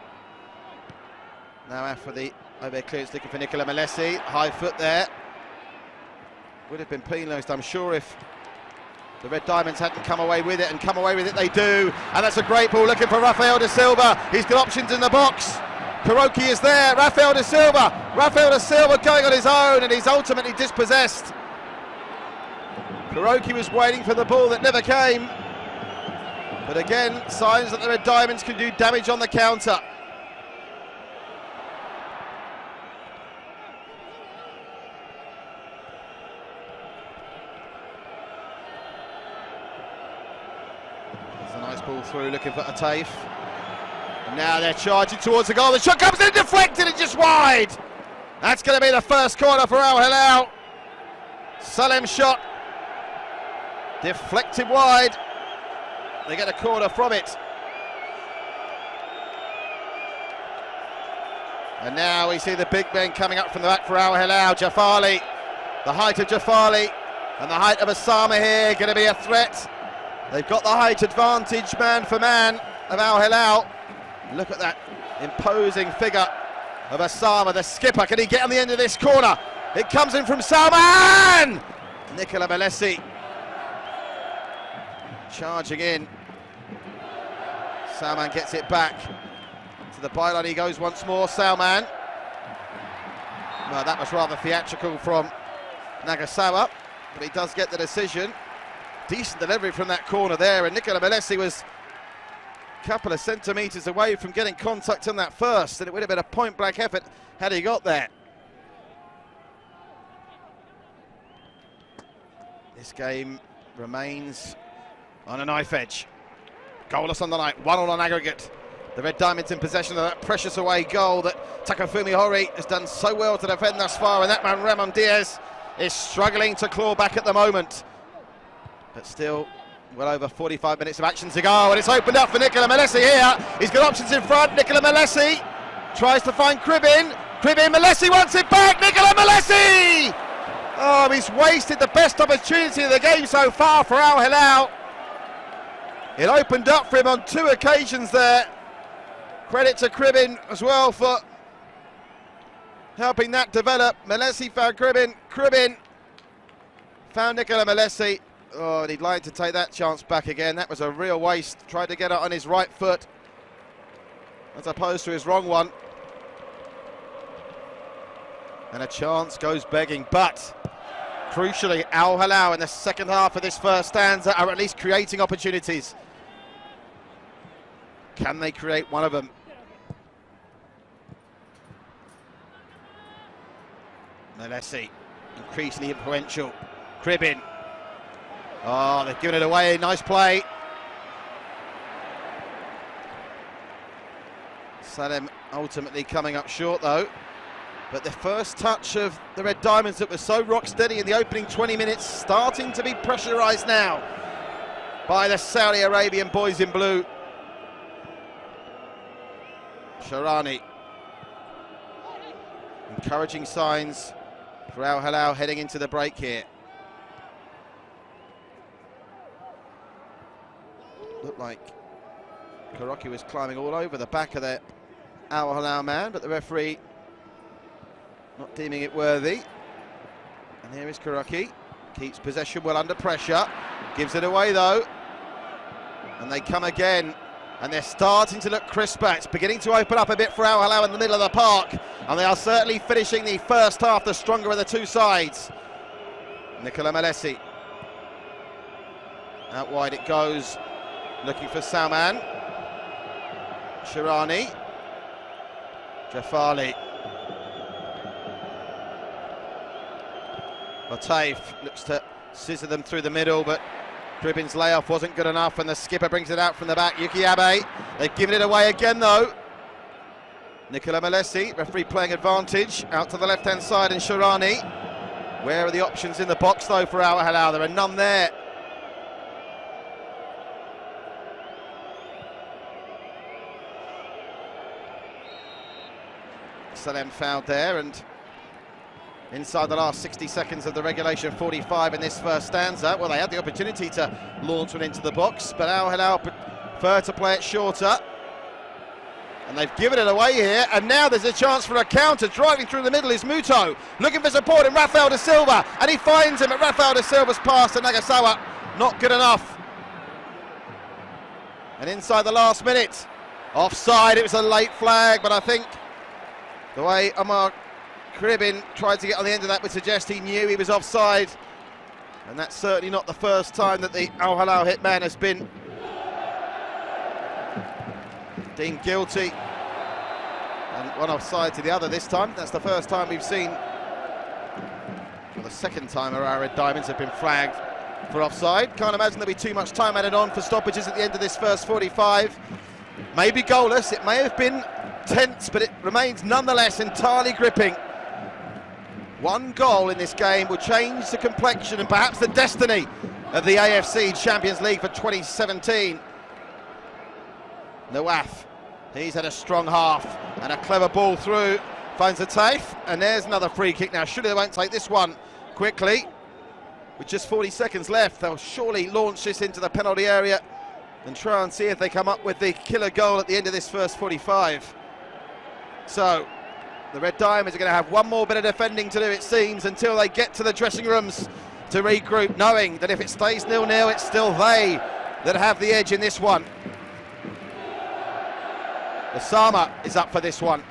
Now after the Abe clearance, looking for Nicola Melesi. High foot there. Would have been penalised, I'm sure, if the Red Diamonds hadn't come away with it, and come away with it they do. And that's a great ball looking for Rafael da Silva. He's got options in the box. Kuroki is there, Rafael da Silva going on his own, and he's ultimately dispossessed. Kuroki was waiting for the ball that never came. But again, signs that the Red Diamonds can do damage on the counter. There's a nice ball through, looking for Ataif. Now they're charging towards the goal. The shot comes in, deflected and just wide. That's going to be the first corner for Al Hilal. Salem shot deflected wide. They get a corner from it. And now we see the big men coming up from the back for Al Hilal. Jafali, the height of Jafali and the height of Osama here, going to be a threat They've got the height advantage, man for man, of Al Hilal. Look at that imposing figure of Osama, the skipper. Can he get on the end of this corner? It comes in from Salman! Nicola Melesi charging in. Salman gets it back. To the byline he goes once more, Salman. Well, that was rather theatrical from Nagasawa, but he does get the decision. Decent delivery from that corner there, and Nicola Melesi was a couple of centimetres away from getting contact on that first, and it would have been a point-blank effort had he got there. This game remains on a knife edge. Goalless on the night, 1-1 on aggregate. The Red Diamonds in possession of that precious away goal that Takafumi Hori has done so well to defend thus far, and that man Ramon Diaz is struggling to claw back at the moment. But still, well over 45 minutes of action to go, and it's opened up for Nicola Melesi here. He's got options in front. Nicola Melesi tries to find Cribin. Melesi wants it back. Nicola Melesi! Oh, he's wasted the best opportunity of the game so far for Al Hilal. It opened up for him on 2 occasions there. Credit to Cribin as well for helping that develop. Melesi found Cribin. Cribin found Nicola Melesi. Oh, and he'd like to take that chance back again. That was a real waste. Tried to get it on his right foot as opposed to his wrong one. And a chance goes begging, but crucially, Al Hilal in the second half of this first stanza are at least creating opportunities. Can they create one of them? Melesi, increasingly influential. Cribin. Oh, they've given it away. Nice play. Salem ultimately coming up short, though. But the first touch of the Red Diamonds that was so rock steady in the opening 20 minutes starting to be pressurised now by the Saudi Arabian boys in blue. Sharani. Encouraging signs for Al Hilal heading into the break here. Looked like Karaki was climbing all over the back of the Al Hilal man, but the referee not deeming it worthy. And here is Karaki. Keeps possession well under pressure. Gives it away though. And they come again. And they're starting to look crisper. It's beginning to open up a bit for Al Hilal in the middle of the park. And they are certainly finishing the first half the stronger of the two sides. Nicola Melesi. Out wide it goes. Looking for Salman. Shirani. Jafali. Lateef looks to scissor them through the middle, but Cribin's layoff wasn't good enough, and the skipper brings it out from the back. Yuki Abe. They've given it away again, though. Nicola Melesi, referee playing advantage. Out to the left-hand side, and Shirani. Where are the options in the box, though, for Al Hilal? There are none there. Salem fouled there, and inside the last 60 seconds of the regulation 45 in this first stanza, well, they had the opportunity to launch one into the box, but Al Hilal prefer to play it shorter. And they've given it away here, and now there's a chance for a counter. Driving through the middle is Muto, looking for support in Rafael da Silva, and he finds him at Rafael da Silva's pass to Nagasawa. Not good enough. And inside the last minute, offside. It was a late flag, but I think the way Omar Cribin tried to get on the end of that would suggest he knew he was offside. And that's certainly not the first time that the Al Hilal hitman has been deemed guilty. And one offside to the other this time. That's the first time we've seen, for the second time our Red Diamonds have been flagged for offside. Can't imagine there'll be too much time added on for stoppages at the end of this first 45. Maybe goalless, it may have been tense, but it remains nonetheless entirely gripping. One goal in this game will change the complexion and perhaps the destiny of the AFC Champions League for 2017. Nawaf, he's had a strong half and a clever ball through, finds Lateef, and there's another free kick now. Surely they won't take this one quickly. with just 40 seconds left. They'll surely launch this into the penalty area and try and see if they come up with the killer goal at the end of this first 45. So the Red Diamonds are going to have one more bit of defending to do, it seems, until they get to the dressing rooms to regroup, knowing that if it stays 0-0, it's still they that have the edge in this one. Osama is up for this one.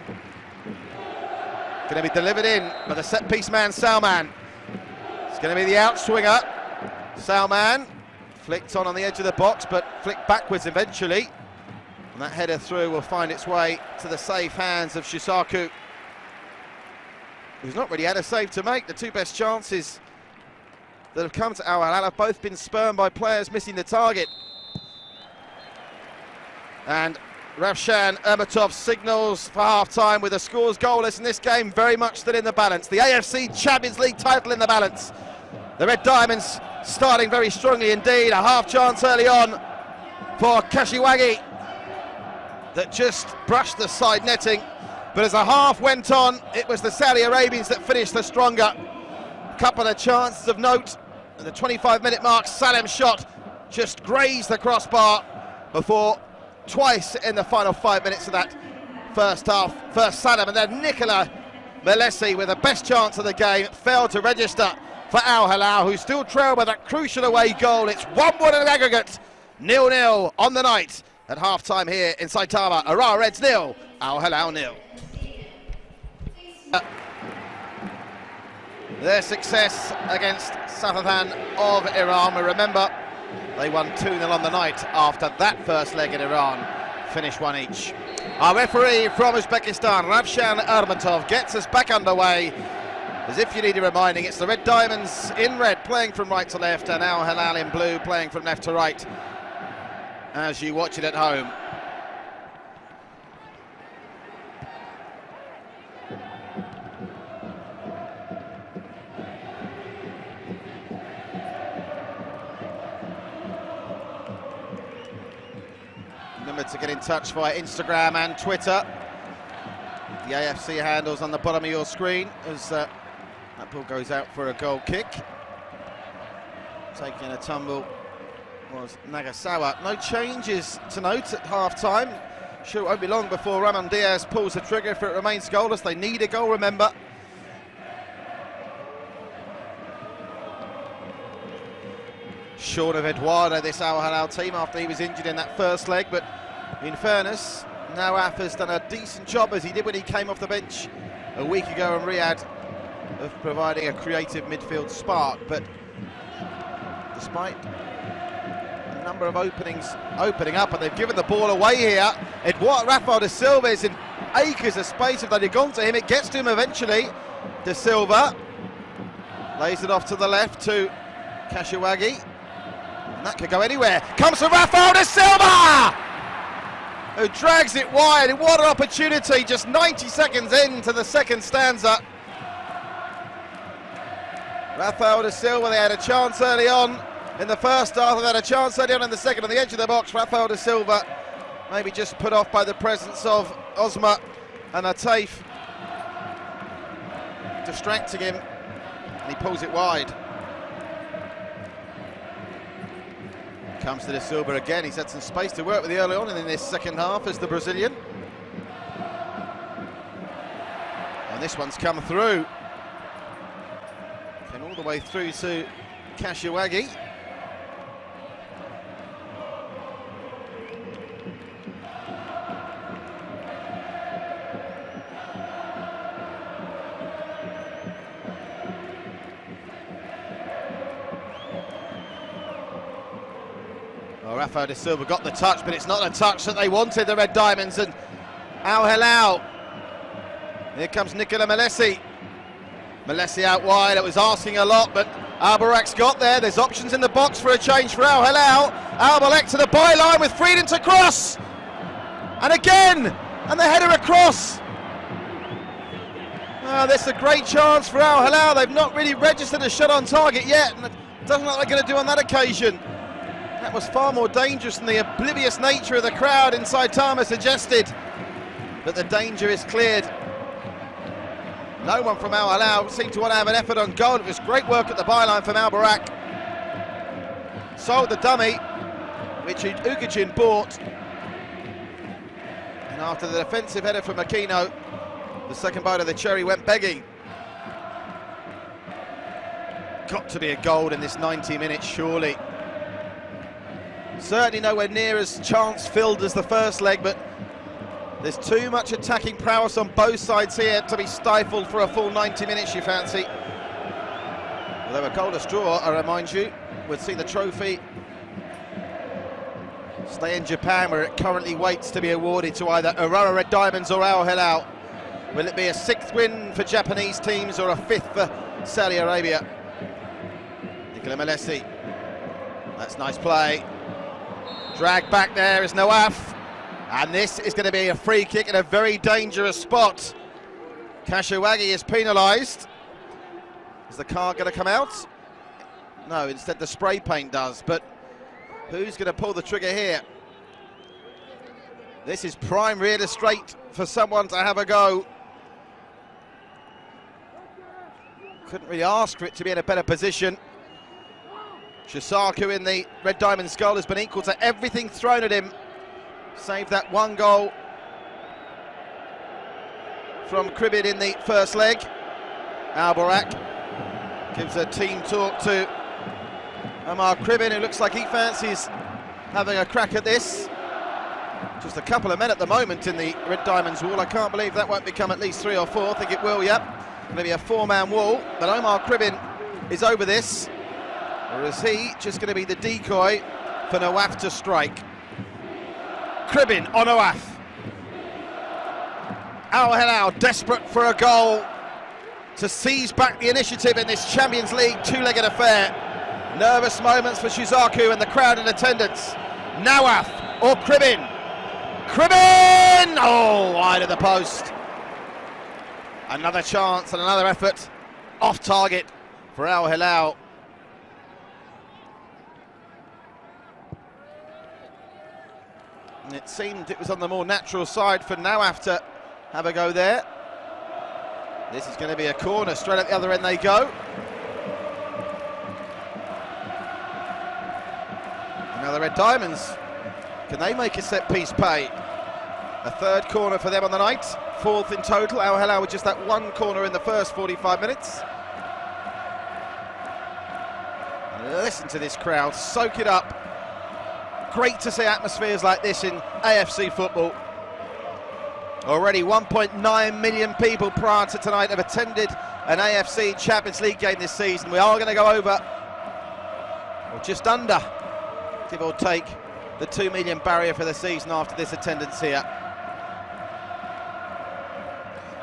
Going to be delivered in by the set-piece man, Salman. It's going to be the outswinger. Salman flicked on the edge of the box, but flicked backwards eventually. And that header through will find its way to the safe hands of Shisaku, who's not really had a save to make. The two best chances that have come to Al Hilal have both been spurned by players missing the target. And Ravshan Ermatov signals for half-time with the scores goalless in this game, very much still in the balance. The AFC Champions League title in the balance. The Red Diamonds starting very strongly indeed. A half chance early on for Kashiwagi that just brushed the side netting. But as the half went on, it was the Saudi Arabians that finished the stronger. A couple of chances of note. At the 25-minute mark, Salem's shot just grazed the crossbar before twice in the final 5 minutes of that first half. First Salem and then Nicola Melesi with the best chance of the game failed to register for Al Hilal, who still trail with that crucial away goal. It's 1-1 in aggregate, 0-0 on the night at half-time here in Saitama. Urawa Reds 0, Al Hilal 0. Their success against Safavidan of Iran, we remember they won 2-0 on the night after that first leg in Iran, finished one each. Our referee from Uzbekistan, Ravshan Ermatov, gets us back underway. As if you needed reminding, it's the Red Diamonds in red playing from right to left and Al Hilal in blue playing from left to right as you watch it at home. Remember to get in touch via Instagram and Twitter. The AFC handles on the bottom of your screen as that ball goes out for a goal kick. Taking a tumble was Nagasawa. No changes to note at half-time. Sure, it won't be long before Ramon Diaz pulls the trigger if it remains goalless. They need a goal, remember. Short of Eduardo, this Al Hilal team, after he was injured in that first leg, but in fairness, Nawaf has done a decent job, as he did when he came off the bench a week ago in Riyadh, of providing a creative midfield spark. But despite a number of openings opening up, and they've given the ball away here, Rafael de Silva is in acres of space. If they'd have gone to him, it gets to him eventually. De Silva lays it off to the left to Kashiwagi, and that could go anywhere. Comes from Rafael de Silva, who drags it wide. What an opportunity, just 90 seconds into the second stanza. Rafael de Silva, they had a chance early on in the first half, they had a chance early on in the second on the edge of the box. Rafael de Silva maybe just put off by the presence of Osma and Ataif distracting him, and he pulls it wide. Comes to De Silva again. He's had some space to work with early on in this second half as the Brazilian. And this one's come through. Came all the way through to Kashiwagi. Rafael de Silva got the touch, but it's not the touch that they wanted, the Red Diamonds, and Al Hilal. Here comes Nicola Melesi. Melesi out wide, it was asking a lot, but Al-Barak's got there. There's options in the box for a change for Al Hilal. Al-Barak to the byline with freedom to cross. And again, and the header across. This is a great chance for Al Hilal. They've not really registered a shot on target yet, and it doesn't look like they're going to do on that occasion. That was far more dangerous than the oblivious nature of the crowd inside Saitama suggested. But the danger is cleared. No one from Al Hilal seemed to want to have an effort on goal. It was great work at the byline from Al-Barak. sold the dummy, which Ugajin bought. And after the defensive header from Aquino, the second bite of the cherry went begging. Got to be a goal in this 90 minutes, surely. Certainly nowhere near as chance-filled as the first leg, but there's too much attacking prowess on both sides here to be stifled for a full 90 minutes, you fancy. Although a golden straw, I remind you, would see the trophy stay in Japan, where it currently waits to be awarded to either Urawa Red Diamonds or Al Hilal. Will it be a 6th win for Japanese teams or a 5th for Saudi Arabia? Nicola Malesi. That's nice play. Drag back there is Nawaf. And this is going to be a free kick in a very dangerous spot. Kashiwagi is penalised. Is the card going to come out? No, instead the spray paint does. But who's going to pull the trigger here? This is prime real estate for someone to have a go. Couldn't really ask for it to be in a better position. Shisaku in the Red Diamonds goal has been equal to everything thrown at him. Save that one goal from Kribin in the first leg. Albarak gives a team talk to Omar Kribin, who looks like he fancies having a crack at this. Just a couple of men at the moment in the Red Diamonds wall. I can't believe that won't become at least 3 or 4. I think it will, yep. Maybe a 4-man wall, but Omar Kribin is over this. Or is he just going to be the decoy for Nawaf to strike? Kribin on Nawaf. Al Hilal desperate for a goal to seize back the initiative in this Champions League two-legged affair. Nervous moments for Shizaku and the crowd in attendance. Nawaf or Kribin. Kribin! Oh, wide of the post. Another chance and another effort off target for Al Hilal. And it seemed it was on the more natural side for Nawaf to have a go there. This is going to be a corner, straight at the other end they go. And now the Red Diamonds, can they make a set piece pay? A third corner for them on the night, 4th in total. Al Hilal with just that one corner in the first 45 minutes. And listen to this crowd, soak it up. Great to see atmospheres like this in AFC football. Already 1.9 million people prior to tonight have attended an AFC Champions League game this season. We are going to go over, or just under, give or take, the 2 million barrier for the season after this attendance here.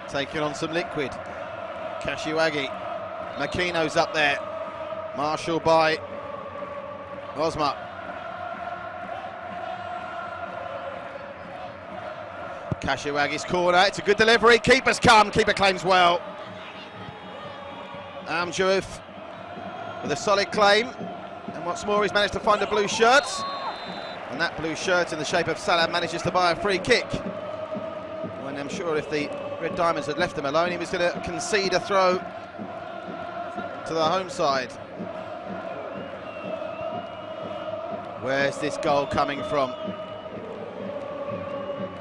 Taking on some liquid. Kashiwagi. Makino's up there. Marshall by Osma. Kashiwagi's corner, it's a good delivery, keeper's come, keeper claims well. Amjouth with a solid claim, and what's more, he's managed to find a blue shirt, and that blue shirt in the shape of Salah manages to buy a free kick. When I'm sure if the Red Diamonds had left him alone, he was going to concede a throw to the home side. Where's this goal coming from?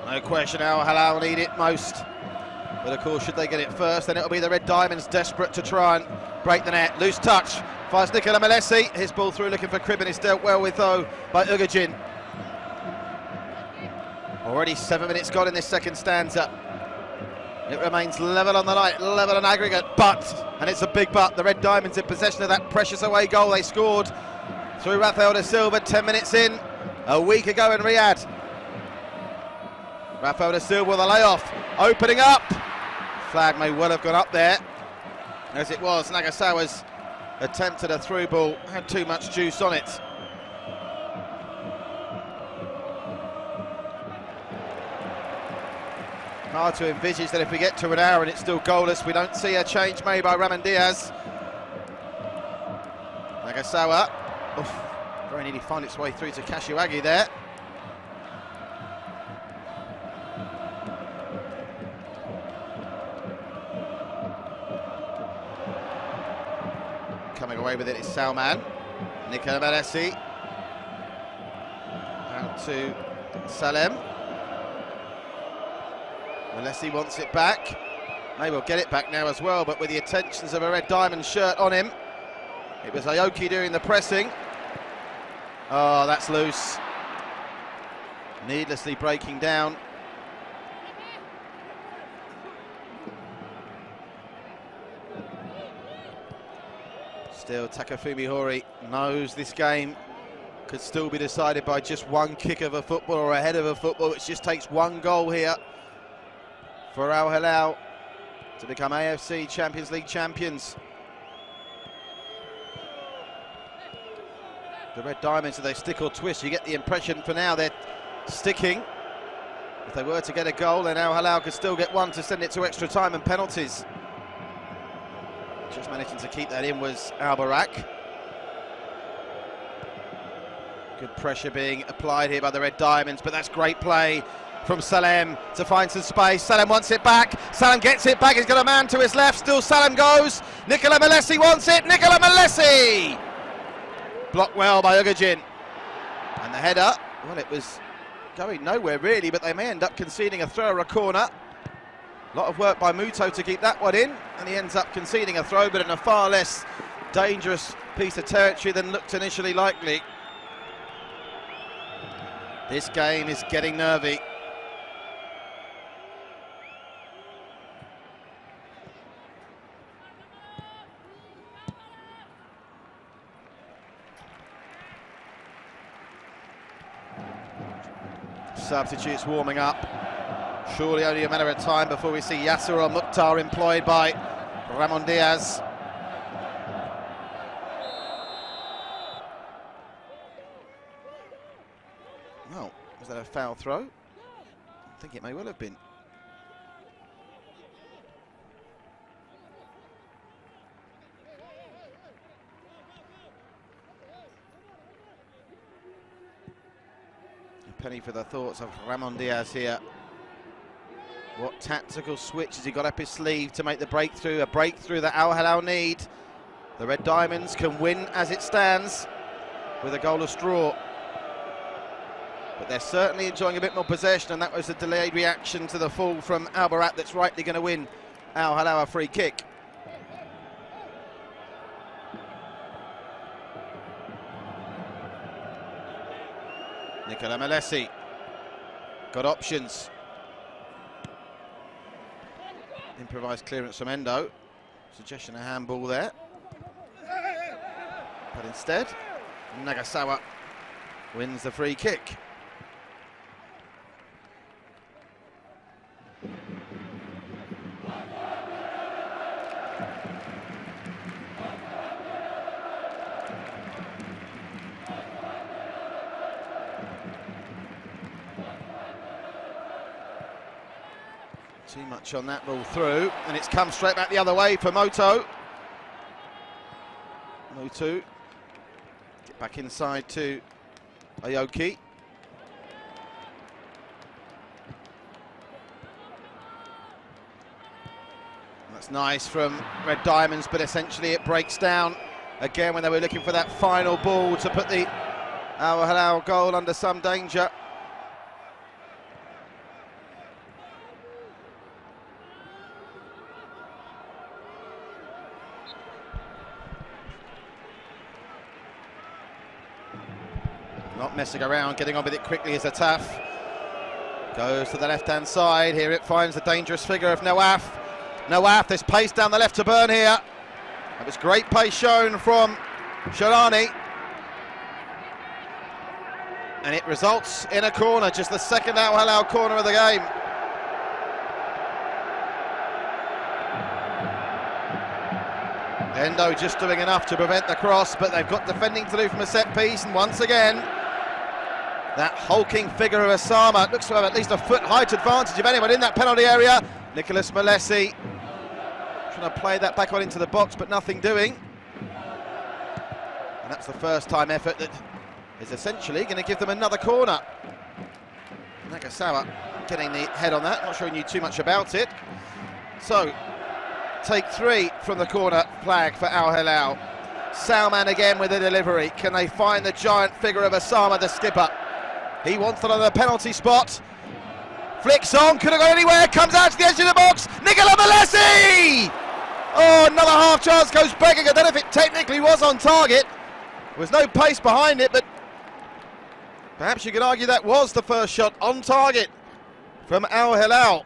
No question, Al Hilal need it most. But of course, should they get it first, then it'll be the Red Diamonds desperate to try and break the net. Loose touch, finds Nicola Malesi. His ball through looking for Kribin, is dealt well with though by Ugajin. Already 7 minutes gone in this second stanza. It remains level on the night, level on aggregate, but, and it's a big but, the Red Diamonds in possession of that precious away goal they scored through Rafael da Silva 10 minutes in, a week ago in Riyadh. Rafael da Silva with a layoff, opening up. Flag may well have gone up there. As it was, Nagasawa's attempt at a through ball had too much juice on it. Hard to envisage that if we get to an hour and it's still goalless, we don't see a change made by Ramon Diaz. Nagasawa, very nearly found its way through to Kashiwagi there. Coming away with it is Salman. Nicola Malesi to Salem. Alessi wants it back. Maybe we'll get it back now as well, but with the attentions of a red diamond shirt on him. It was Aoki doing the pressing. Oh, that's loose. Needlessly breaking down. Still, Takafumi Hori knows this game could still be decided by just one kick of a football or a head of a football. It just takes one goal here for Al Hilal to become AFC Champions League champions. The Red Diamonds, do they stick or twist? You get the impression for now they're sticking. If they were to get a goal, then Al Hilal could still get one to send it to extra time and penalties. Just managing to keep that in was Al Barak. Good pressure being applied here by the Red Diamonds, but that's great play from Salem to find some space. Salem wants it back. Salem gets it back. He's got a man to his left. Still Salem goes. Nicola Malesi wants it. Nicola Malesi! Blocked well by Ugajin. And the header, well, it was going nowhere really, but they may end up conceding a throw or a corner. A lot of work by Muto to keep that one in, and he ends up conceding a throw, but in a far less dangerous piece of territory than looked initially likely. This game is getting nervy. Substitutes warming up. Surely only a matter of time before we see Yasser or Mukhtar employed by Ramon Diaz. Well, was that a foul throw? I think it may well have been. A penny for the thoughts of Ramon Diaz here. What tactical switch has he got up his sleeve to make the breakthrough? A breakthrough that Al Hilal need. The Red Diamonds can win as it stands with a goalless draw. But they're certainly enjoying a bit more possession, and that was a delayed reaction to the fall from Al Barak that's rightly going to win Al Hilal a free kick. Nicola Malesi got options. Improvised clearance from Endo. Suggestion of handball there. But instead, Nagasawa wins the free kick. Too much on that ball through, and it's come straight back the other way for Moto. Moto get back inside to Aoki. That's nice from Red Diamonds, but essentially it breaks down again when they were looking for that final ball to put the Al Hilal goal under some danger. Not messing around, getting on with it quickly is Ataf. Goes to the left-hand side. Here it finds the dangerous figure of Nawaf. Nawaf, there's pace down the left to burn here. That was great pace shown from Sharani. And it results in a corner, just the second Al Hilal corner of the game. Endo just doing enough to prevent the cross, but they've got defending to do from a set piece, and once again, that hulking figure of Osama looks to have at least a foot height advantage of anyone in that penalty area. Nicolas Malesi trying to play that back on into the box, but nothing doing. And that's the first time effort that is essentially going to give them another corner. Nagasawa getting the head on that, not sure he knew too much about it. So, take three from the corner flag for Al Hilal. Salman again with a delivery. Can they find the giant figure of Osama, the skipper? He wants another penalty spot. Flicks on, could have gone anywhere, comes out to the edge of the box. Nicola Malesi! Oh, another half chance goes begging. I don't know if it technically was on target. There was no pace behind it, but perhaps you could argue that was the first shot on target from Al Hilal.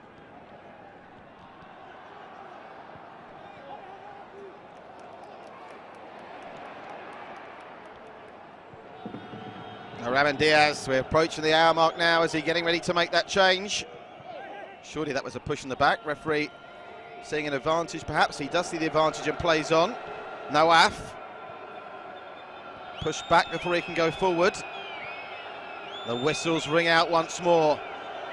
Ramon Diaz, we're approaching the hour mark now. Is he getting ready to make that change? Surely that was a push in the back. Referee seeing an advantage, perhaps. He does see the advantage and plays on. Nawaf. Push back before he can go forward. The whistles ring out once more.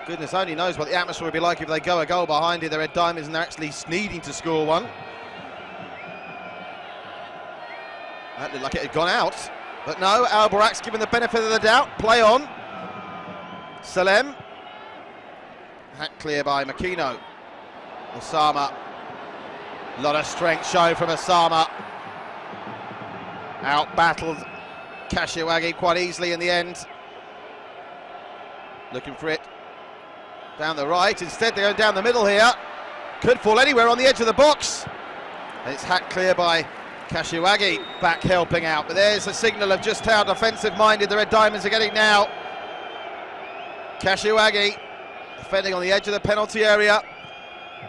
Goodness only knows what the atmosphere would be like if they go a goal behind it. The Red Diamonds, and they're actually needing to score one. That looked like it had gone out. But no, Al Barak's given the benefit of the doubt. Play on. Salem. Hacked clear by Makino. Osama. A lot of strength shown from Osama. Out-battled Kashiwagi quite easily in the end. Looking for it down the right. Instead they're going down the middle here. Could fall anywhere on the edge of the box. And it's hacked clear by Kashiwagi, back helping out, but there's a signal of just how defensive-minded the Red Diamonds are getting now. Kashiwagi defending on the edge of the penalty area.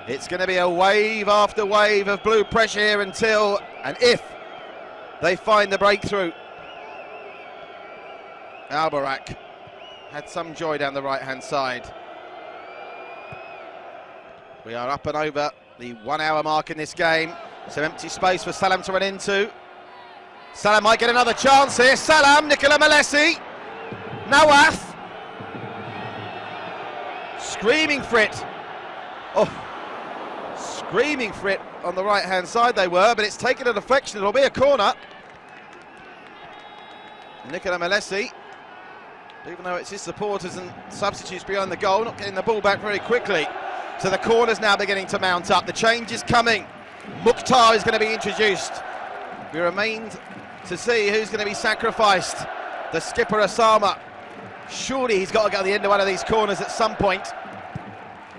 It's going to be a wave after wave of blue pressure here until and if they find the breakthrough. Al Barak had some joy down the right-hand side. We are up and over the 1 hour mark in this game. Some empty space for Salam to run into. Salam might get another chance here. Salam, Nicola Malesi. Nawaf. Screaming for it. Oh, screaming for it on the right-hand side they were, but it's taken a deflection. It'll be a corner. Nicola Malesi, even though it's his supporters and substitutes behind the goal, not getting the ball back very quickly. So the corner's now beginning to mount up. The change is coming. Mukhtar is going to be introduced. We remained to see who's going to be sacrificed. The skipper Osama. Surely he's got to go to the end of one of these corners at some point.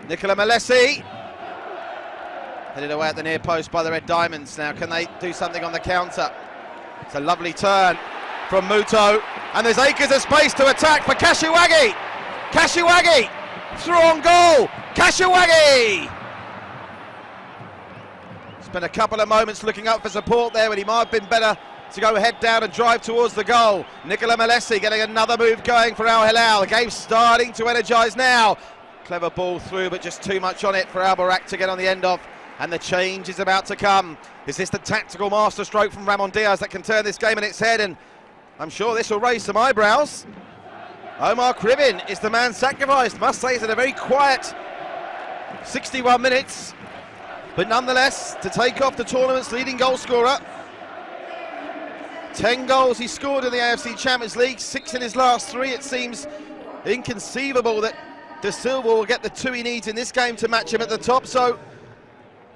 Nicola Malesi. Headed away at the near post by the Red Diamonds. Now can they do something on the counter? It's a lovely turn from Muto. And there's acres of space to attack for Kashiwagi. Kashiwagi through on goal. Kashiwagi. Spent a couple of moments looking up for support there when he might have been better to go head down and drive towards the goal. Nicola Malesi getting another move going for Al Hilal. The game's starting to energise now. Clever ball through, but just too much on it for Al Barak to get on the end of. And the change is about to come. Is this the tactical masterstroke from Ramon Diaz that can turn this game in its head? And I'm sure this will raise some eyebrows. Omar Krivin is the man sacrificed. Must say it's in a very quiet 61 minutes. But nonetheless, to take off the tournament's leading goal scorer. 10 goals he scored in the AFC Champions League, 6 in his last 3. It seems inconceivable that De Silva will get the 2 he needs in this game to match him at the top. So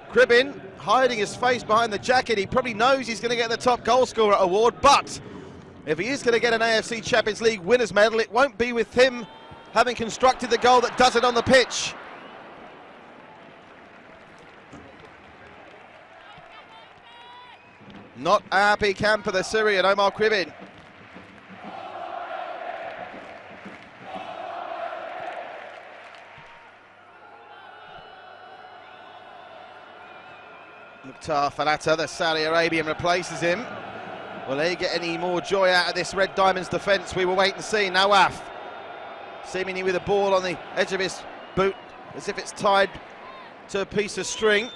Kribin hiding his face behind the jacket. He probably knows he's going to get the top goal scorer award, but if he is going to get an AFC Champions League winners medal, it won't be with him having constructed the goal that does it on the pitch. Not a happy camper, the Syrian Omar Kribin. Mukhtar Falata, the Saudi Arabian, replaces him. Will he get any more joy out of this Red Diamonds defence? We will wait and see. Nawaf, seemingly with a ball on the edge of his boot, as if it's tied to a piece of string.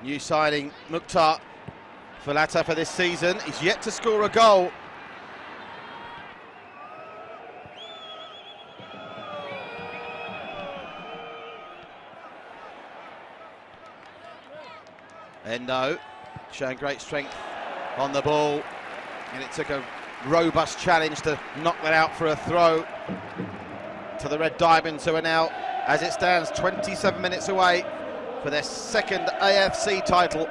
New signing Mukhtar Falata for this season. He's yet to score a goal. Endo showing great strength on the ball, and it took a robust challenge to knock that out for a throw to the Red Diamonds, who are now as it stands 27 minutes away for their second AFC title.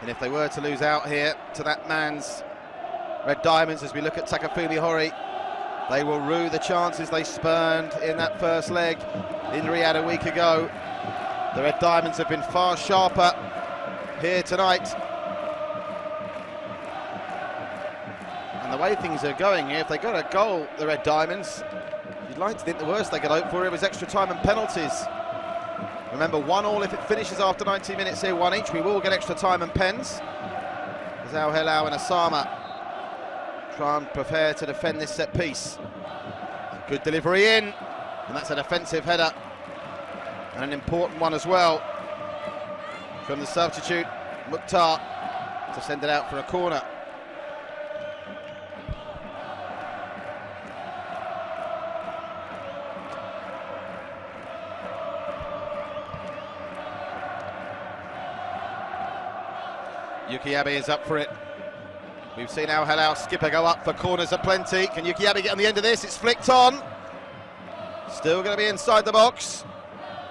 And if they were to lose out here to that man's Red Diamonds, as we look at Takafumi Hori, they will rue the chances they spurned in that first leg in Riyadh a week ago. The Red Diamonds have been far sharper here tonight. And the way things are going here, if they got a goal, the Red Diamonds, you'd like to think the worst they could hope for it was extra time and penalties. Remember, 1-1 if it finishes after 90 minutes here, 1 each. We will get extra time and pens, as Al Hilal and Osama try and prepare to defend this set piece. Good delivery in, and that's a defensive header, and an important one as well from the substitute Mukhtar to send it out for a corner. Yuki Abe is up for it. We've seen Al Hilal skipper go up for corners aplenty. Can Yuki Abe get on the end of this? It's flicked on. Still going to be inside the box.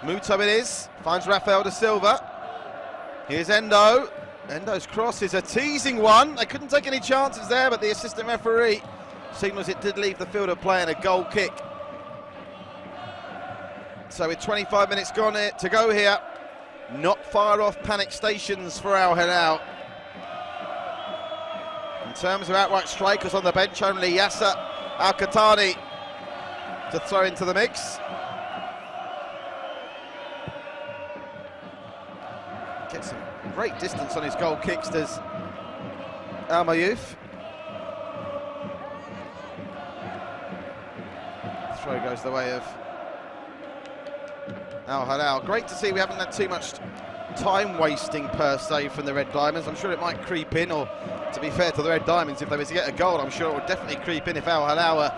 Muto it is. Finds Rafael da Silva. Here's Endo. Endo's cross is a teasing one. They couldn't take any chances there, but the assistant referee signals it did leave the field of play and a goal kick. So with 25 minutes gone to go here, not far off panic stations for Al Hilal. In terms of outright strikers on the bench, only Yasser Al-Qahtani to throw into the mix. Gets some great distance on his goal kicks, does Al Mayouf. Throw goes the way of Al Hilal. Great to see we haven't had too much time wasting per se from the Red Diamonds. I'm sure it might creep in, or to be fair to the Red Diamonds, if they were to get a goal, I'm sure it would definitely creep in if Al Hilal were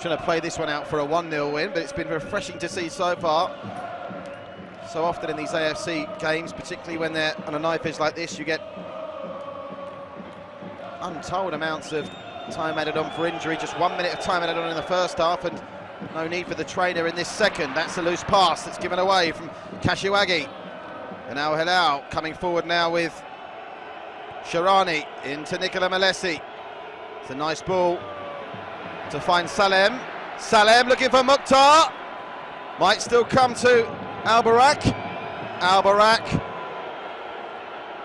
trying to play this one out for a 1-0 win. But it's been refreshing to see so far. So often in these AFC games, particularly when they're on a knife edge like this, you get untold amounts of time added on for injury. Just 1 minute of time added on in the first half, and no need for the trainer in this second. That's a loose pass that's given away from Kashiwagi. And Al Hilal coming forward now with Sharani into Nicola Malesi. It's a nice ball to find Salem. Salem looking for Mukhtar. Might still come to Al-Barak. Al-Barak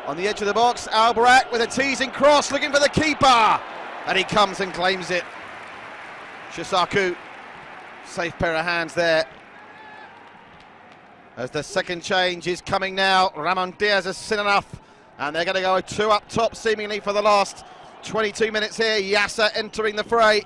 on the edge of the box. Al-Barak with a teasing cross looking for the keeper. And he comes and claims it. Shisaku, safe pair of hands there. As the second change is coming now, Ramon Diaz has seen enough, and they're going to go 2 up top seemingly for the last 22 minutes here. Yasser entering the fray.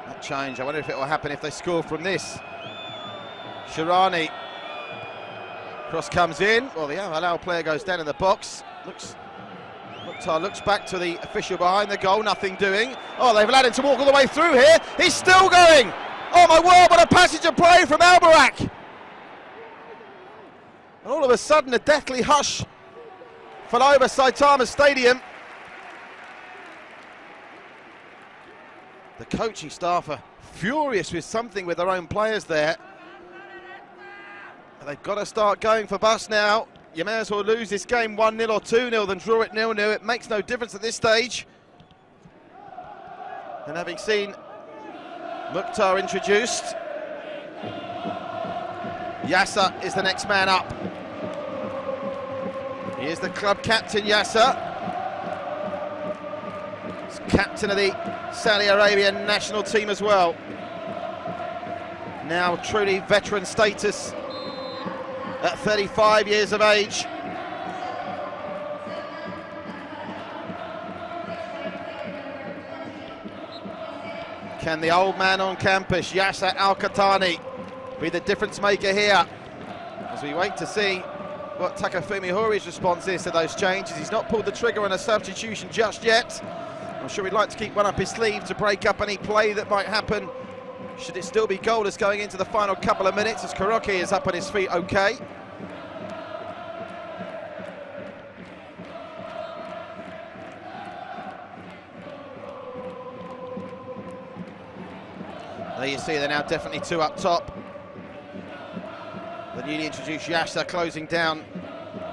That change, I wonder if it will happen if they score from this. Sharani, cross comes in. Well, the Al Hilal player goes down in the box. Mukhtar looks back to the official behind the goal, nothing doing. Oh, they've allowed him to walk all the way through here. He's still going. Oh my word, what a passage of play from Al-Barak. And all of a sudden, a deathly hush fell over Saitama Stadium. The coaching staff are furious with something with their own players there. They've got to start going for bust now. You may as well lose this game 1-0 or 2-0 than draw it 0-0. It makes no difference at this stage. And having seen Mukhtar introduced, Yasser is the next man up. He is the club captain, Yasser. He's captain of the Saudi Arabian national team as well. Now truly veteran status at 35 years of age. Can the old man on campus, Yasser Al-Qahtani, be the difference maker here? As we wait to see what Takafumi Hori's response is to those changes. He's not pulled the trigger on a substitution just yet. I'm sure he'd like to keep one up his sleeve to break up any play that might happen Should it still be goalless going into the final couple of minutes as Karoki is up on his feet okay? There you see they're now definitely two up top. The newly introduced Yasha closing down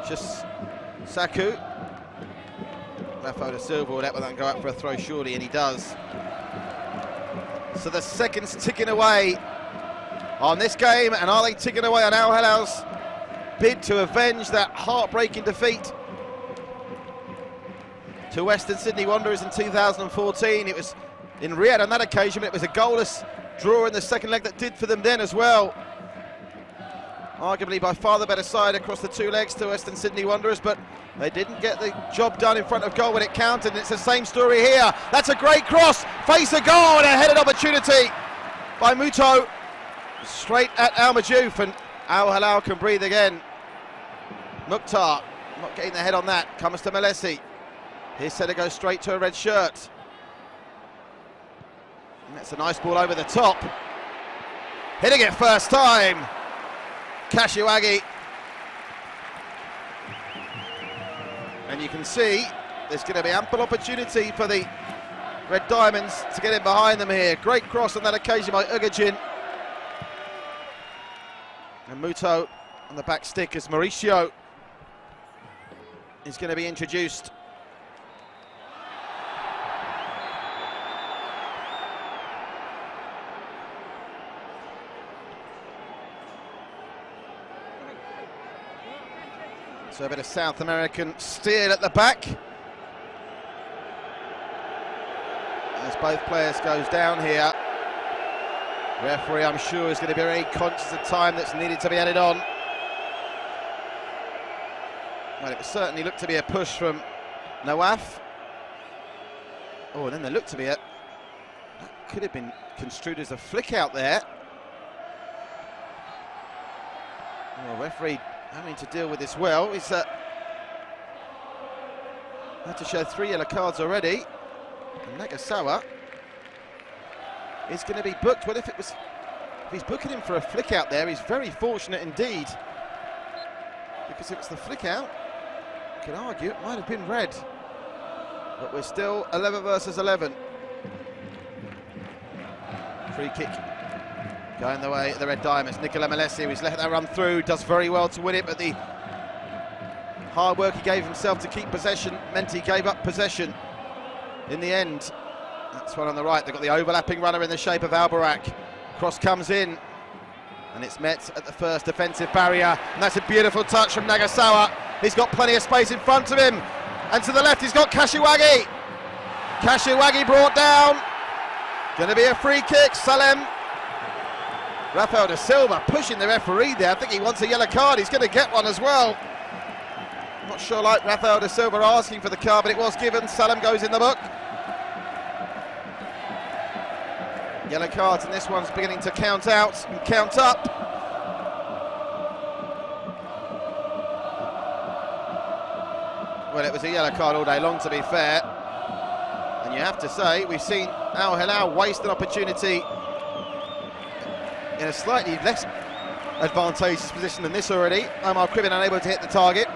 just Saku. Rafael da Silva will let one go up for a throw surely, and he does. So the seconds ticking away on this game, and are they ticking away on Al Hilal's bid to avenge that heartbreaking defeat to Western Sydney Wanderers in 2014? It was in Riyadh on that occasion, but it was a goalless draw in the second leg that did for them then as well. Arguably by far the better side across the two legs to Western Sydney Wanderers, but they didn't get the job done in front of goal when it counted, and it's the same story here. That's a great cross, face a goal, and a headed opportunity by Muto, straight at Al Majouf, and Al Hilal can breathe again. Mukhtar not getting the head on that, comes to Malesi. His setter goes straight to a red shirt. And that's a nice ball over the top. Hitting it first time, Kashiwagi. And you can see there's going to be ample opportunity for the Red Diamonds to get in behind them here. Great cross on that occasion by Ugajin. And Muto on the back stick as Mauricio is going to be introduced. So a bit of South American steel at the back. As both players goes down here. Referee, I'm sure, is going to be very conscious of time that's needed to be added on. Well, it certainly looked to be a push from Nawaf. Oh, and then there looked to be that could have been construed as a flick out there. Well, referee having to deal with this well. He's had to show 3 yellow cards already. And Nagasawa is going to be booked. Well, if he's booking him for a flick out there, he's very fortunate indeed. Because if it's the flick out, you could argue it might have been red. But we're still 11 versus 11. Free kick going the way of the Red Diamonds. Nicola Malesi, who's let that run through, does very well to win it, but the hard work he gave himself to keep possession meant he gave up possession in the end. That's one on the right. They've got the overlapping runner in the shape of Albarak. Cross comes in, and it's met at the first defensive barrier, and that's a beautiful touch from Nagasawa. He's got plenty of space in front of him, and to the left he's got Kashiwagi. Kashiwagi brought down. Going to be a free kick. Salem. Rafael da Silva pushing the referee there. I think he wants a yellow card. He's going to get one as well. Not sure like Rafael da Silva asking for the card, but it was given. Salem goes in the book. Yellow cards, and this one's beginning to count out and count up. Well, it was a yellow card all day long, to be fair. And you have to say, we've seen Al Hilal waste an opportunity in a slightly less advantageous position than this already. Omar Cribben unable to hit the target.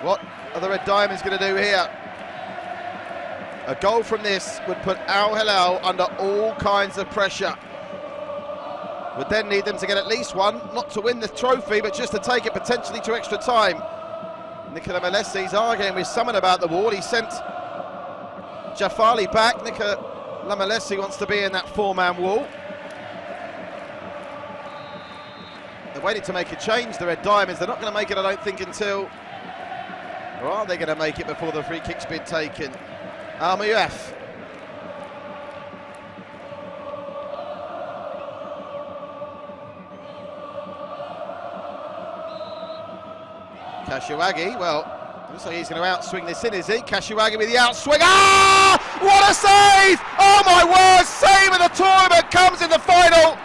What are the Red Diamonds going to do here? A goal from this would put Al Hilal under all kinds of pressure. Would then need them to get at least one, not to win the trophy, but just to take it potentially to extra time. Nicola Malesi's arguing with someone about the wall. He sent Jafali back. Nicola Malesi wants to be in that 4-man wall. They're waiting to make a change, the Red Diamonds. They're not going to make it, I don't think, until... Or are they going to make it before the free kick's been taken? Al-Muyaf. Kashiwagi, well, looks like he's going to outswing this in, is he? Kashiwagi with the outswing. Ah! What a save! Oh my word! Save of the tournament comes in the final.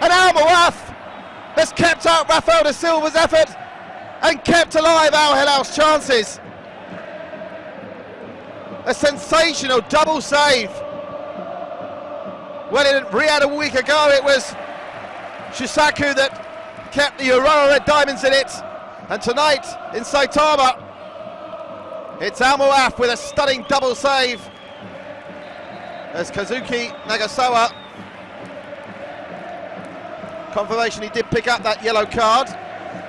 And Al-Muyaf has kept out Rafael da Silva's effort and kept alive Al Hilal's chances. A sensational double save Well, in Riyadh a week ago, it was Shisaku that kept the Urawa Red Diamonds in it. And tonight, in Saitama, it's Al Muaf with a stunning double save. As Kazuki Nagasawa, confirmation he did pick up that yellow card.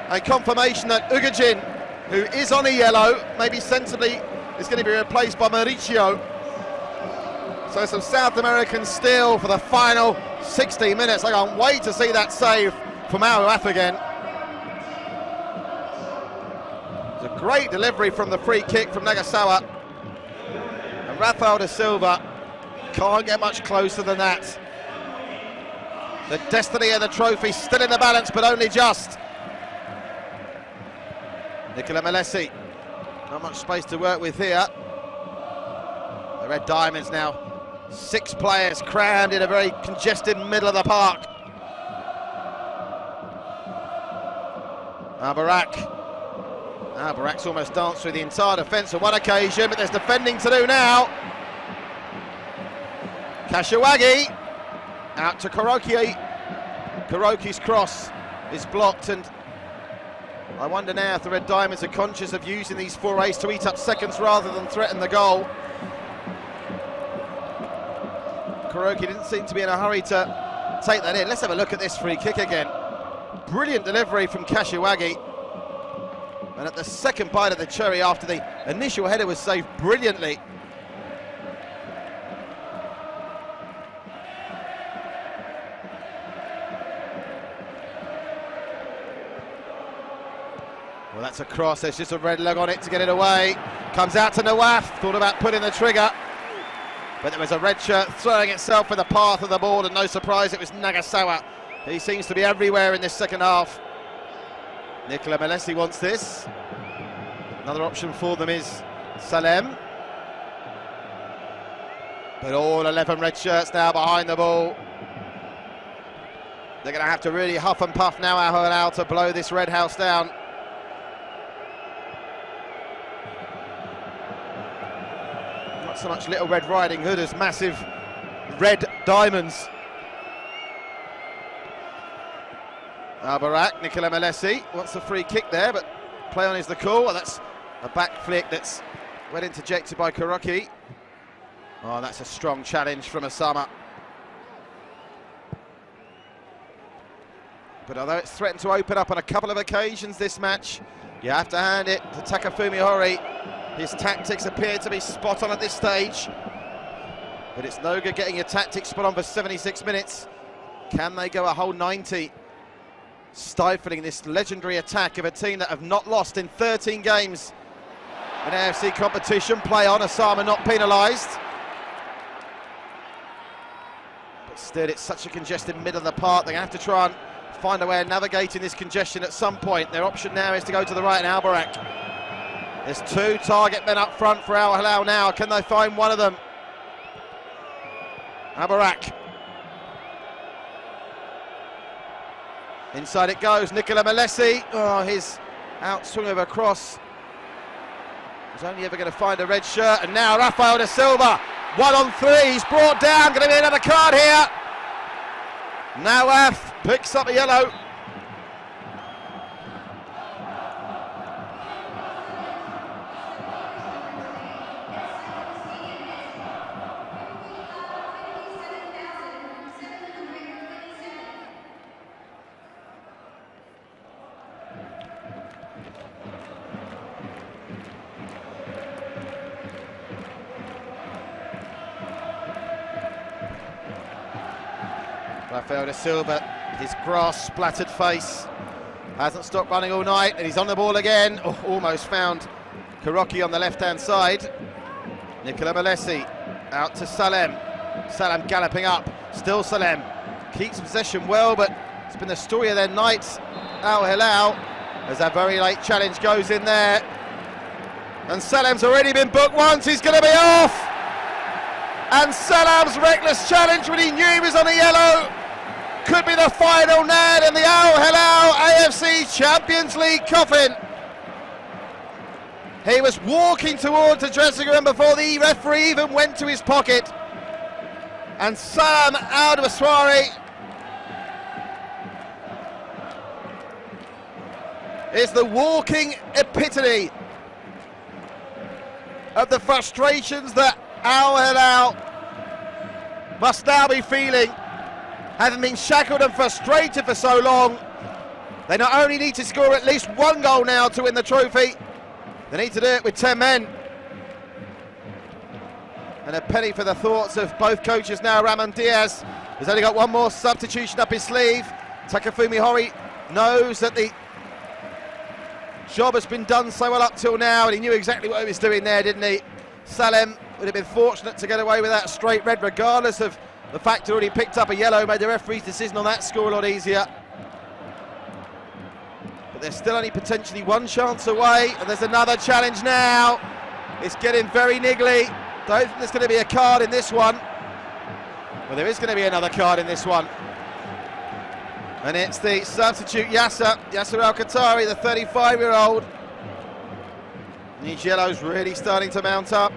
And confirmation that Ugajin, who is on a yellow, maybe sensibly is going to be replaced by Mauricio. So some South American steel for the final 60 minutes. I can't wait to see that save from Al Muaf again. It's a great delivery from the free kick from Nagasawa. And Rafael da Silva can't get much closer than that. The destiny of the trophy still in the balance, but only just. Nicola Melesi, not much space to work with here. The Red Diamonds now 6 players crammed in a very congested middle of the park. Barak's almost danced through the entire defence on one occasion, but there's defending to do now. Kashiwagi out to Kuroki. Kuroki's cross is blocked, and I wonder now if the Red Diamonds are conscious of using these forays to eat up seconds rather than threaten the goal. Kuroki didn't seem to be in a hurry to take that in. Let's have a look at this free kick again. Brilliant delivery from Kashiwagi. And at the second bite of the cherry after the initial header was saved brilliantly. Well, that's a cross, there's just a red leg on it to get it away. Comes out to Nawaf, thought about pulling the trigger. But there was a red shirt throwing itself in the path of the ball, and no surprise it was Nagasawa. He seems to be everywhere in this second half. Nicola Melesi wants this. Another option for them is Salem. But all 11 red shirts now behind the ball. They're going to have to really huff and puff now, Al Hilal, to blow this red house down. Not so much Little Red Riding Hood as massive red diamonds. Barak, Nicola Melesi wants a free kick there, but play on is the call. Well, that's a back flick that's well interjected by Kuroki. Oh, that's a strong challenge from Osama. But although it's threatened to open up on a couple of occasions this match, you have to hand it to Takafumi Hori. His tactics appear to be spot on at this stage, but it's no good getting your tactics spot on for 76 minutes. Can they go a whole 90? Stifling this legendary attack of a team that have not lost in 13 games in AFC competition. Play on, Osama not penalised. But still, it's such a congested middle of the park. They're going to have to try and find a way of navigating this congestion at some point. Their option now is to go to the right, and Al Barak. There's 2 target men up front for Al Hilal now. Can they find one of them? Al Barak. Inside it goes, Nicola Melesi. Oh, his outswing of a cross was only ever going to find a red shirt. And now Rafael da Silva, 1 on 3. He's brought down, going to be another card here. Nawaf picks up a yellow. Rafael da Silva, his grass-splattered face, hasn't stopped running all night, and he's on the ball again. Oh, almost found Kuroki on the left-hand side. Nicola Melesi out to Salem. Salem galloping up, still Salem. Keeps possession well, but it's been the story of their night. Al Hilal, as that very late challenge goes in there. And Salem's already been booked once, he's going to be off! And Salam's reckless challenge when he knew he was on a yellow could be the final nail in the Al Hilal AFC Champions League coffin. He was walking towards the dressing room before the referee even went to his pocket. And Salam Al-Dawsari is the walking epitome of the frustrations that Al Hilal must now be feeling, having been shackled and frustrated for so long. They not only need to score at least one goal now to win the trophy, they need to do it with 10 men. And a penny for the thoughts of both coaches now. Ramon Diaz has only got one more substitution up his sleeve. Takafumi Hori knows that the job has been done so well up till now, and he knew exactly what he was doing there, didn't he? Salem would have been fortunate to get away with that straight red, regardless of the fact he already picked up a yellow, made the referee's decision on that score a lot easier. But there's still only potentially one chance away, and there's another challenge now. It's getting very niggly. Don't think there's going to be a card in this one. Well, there is going to be another card in this one. And it's the substitute Yasser Al-Qatari, the 35-year-old. These yellows really starting to mount up.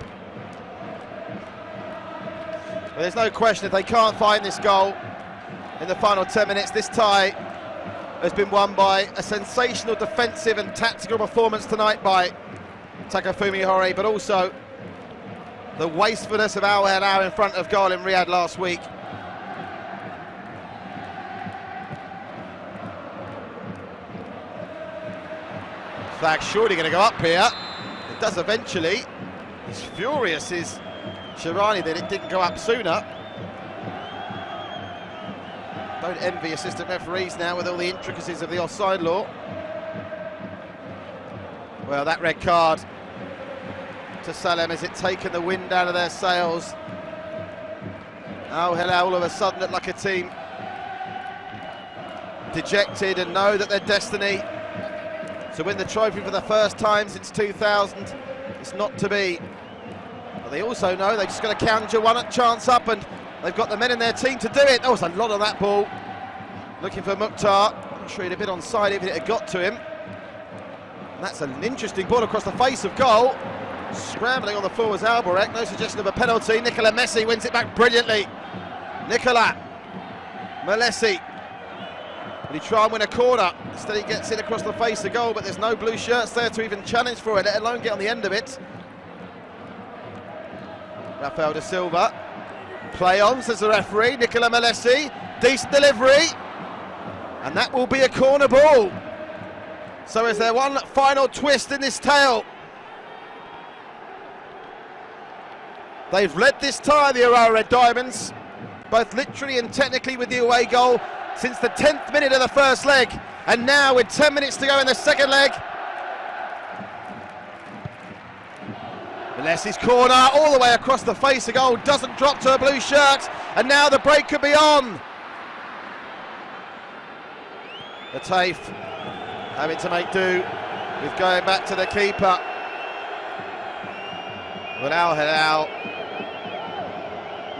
But there's no question, if they can't find this goal in the final 10 minutes, this tie has been won by a sensational defensive and tactical performance tonight by Takafumi Hori, but also the wastefulness of Al Hilal in front of goal in Riyadh last week. Flag surely going to go up here. It does eventually. He's furious, is Sharani, that it didn't go up sooner. Don't envy assistant referees now with all the intricacies of the offside law. Well, that red card to Salem, has it taken the wind out of their sails? Al Hilal all of a sudden look like a team dejected and know that their destiny to win the trophy for the first time since 2000 is not to be. But they also know they've just got to conjure one chance up, and they've got the men in their team to do it. There was a lot on that ball. Looking for Mukhtar. I'm sure he'd have been onside if it had got to him. And that's an interesting ball across the face of goal. Scrambling on the floor was Alborek, no suggestion of a penalty. Nicola Messi wins it back brilliantly. Nicola Messi. Will he try and win a corner? Instead he gets it across the face of goal, but there's no blue shirts there to even challenge for it, let alone get on the end of it. Rafael da Silva. Play on, says the referee. Nicola Messi. Decent delivery. And that will be a corner ball. So is there one final twist in this tale? They've led this tie, the Urawa Red Diamonds, both literally and technically with the away goal since the 10th minute of the first leg. And now with 10 minutes to go in the second leg, Messi's corner all the way across the face of goal, doesn't drop to a blue shirt, and now the break could be on. The Taif having to make do with going back to the keeper. But Al Hilal,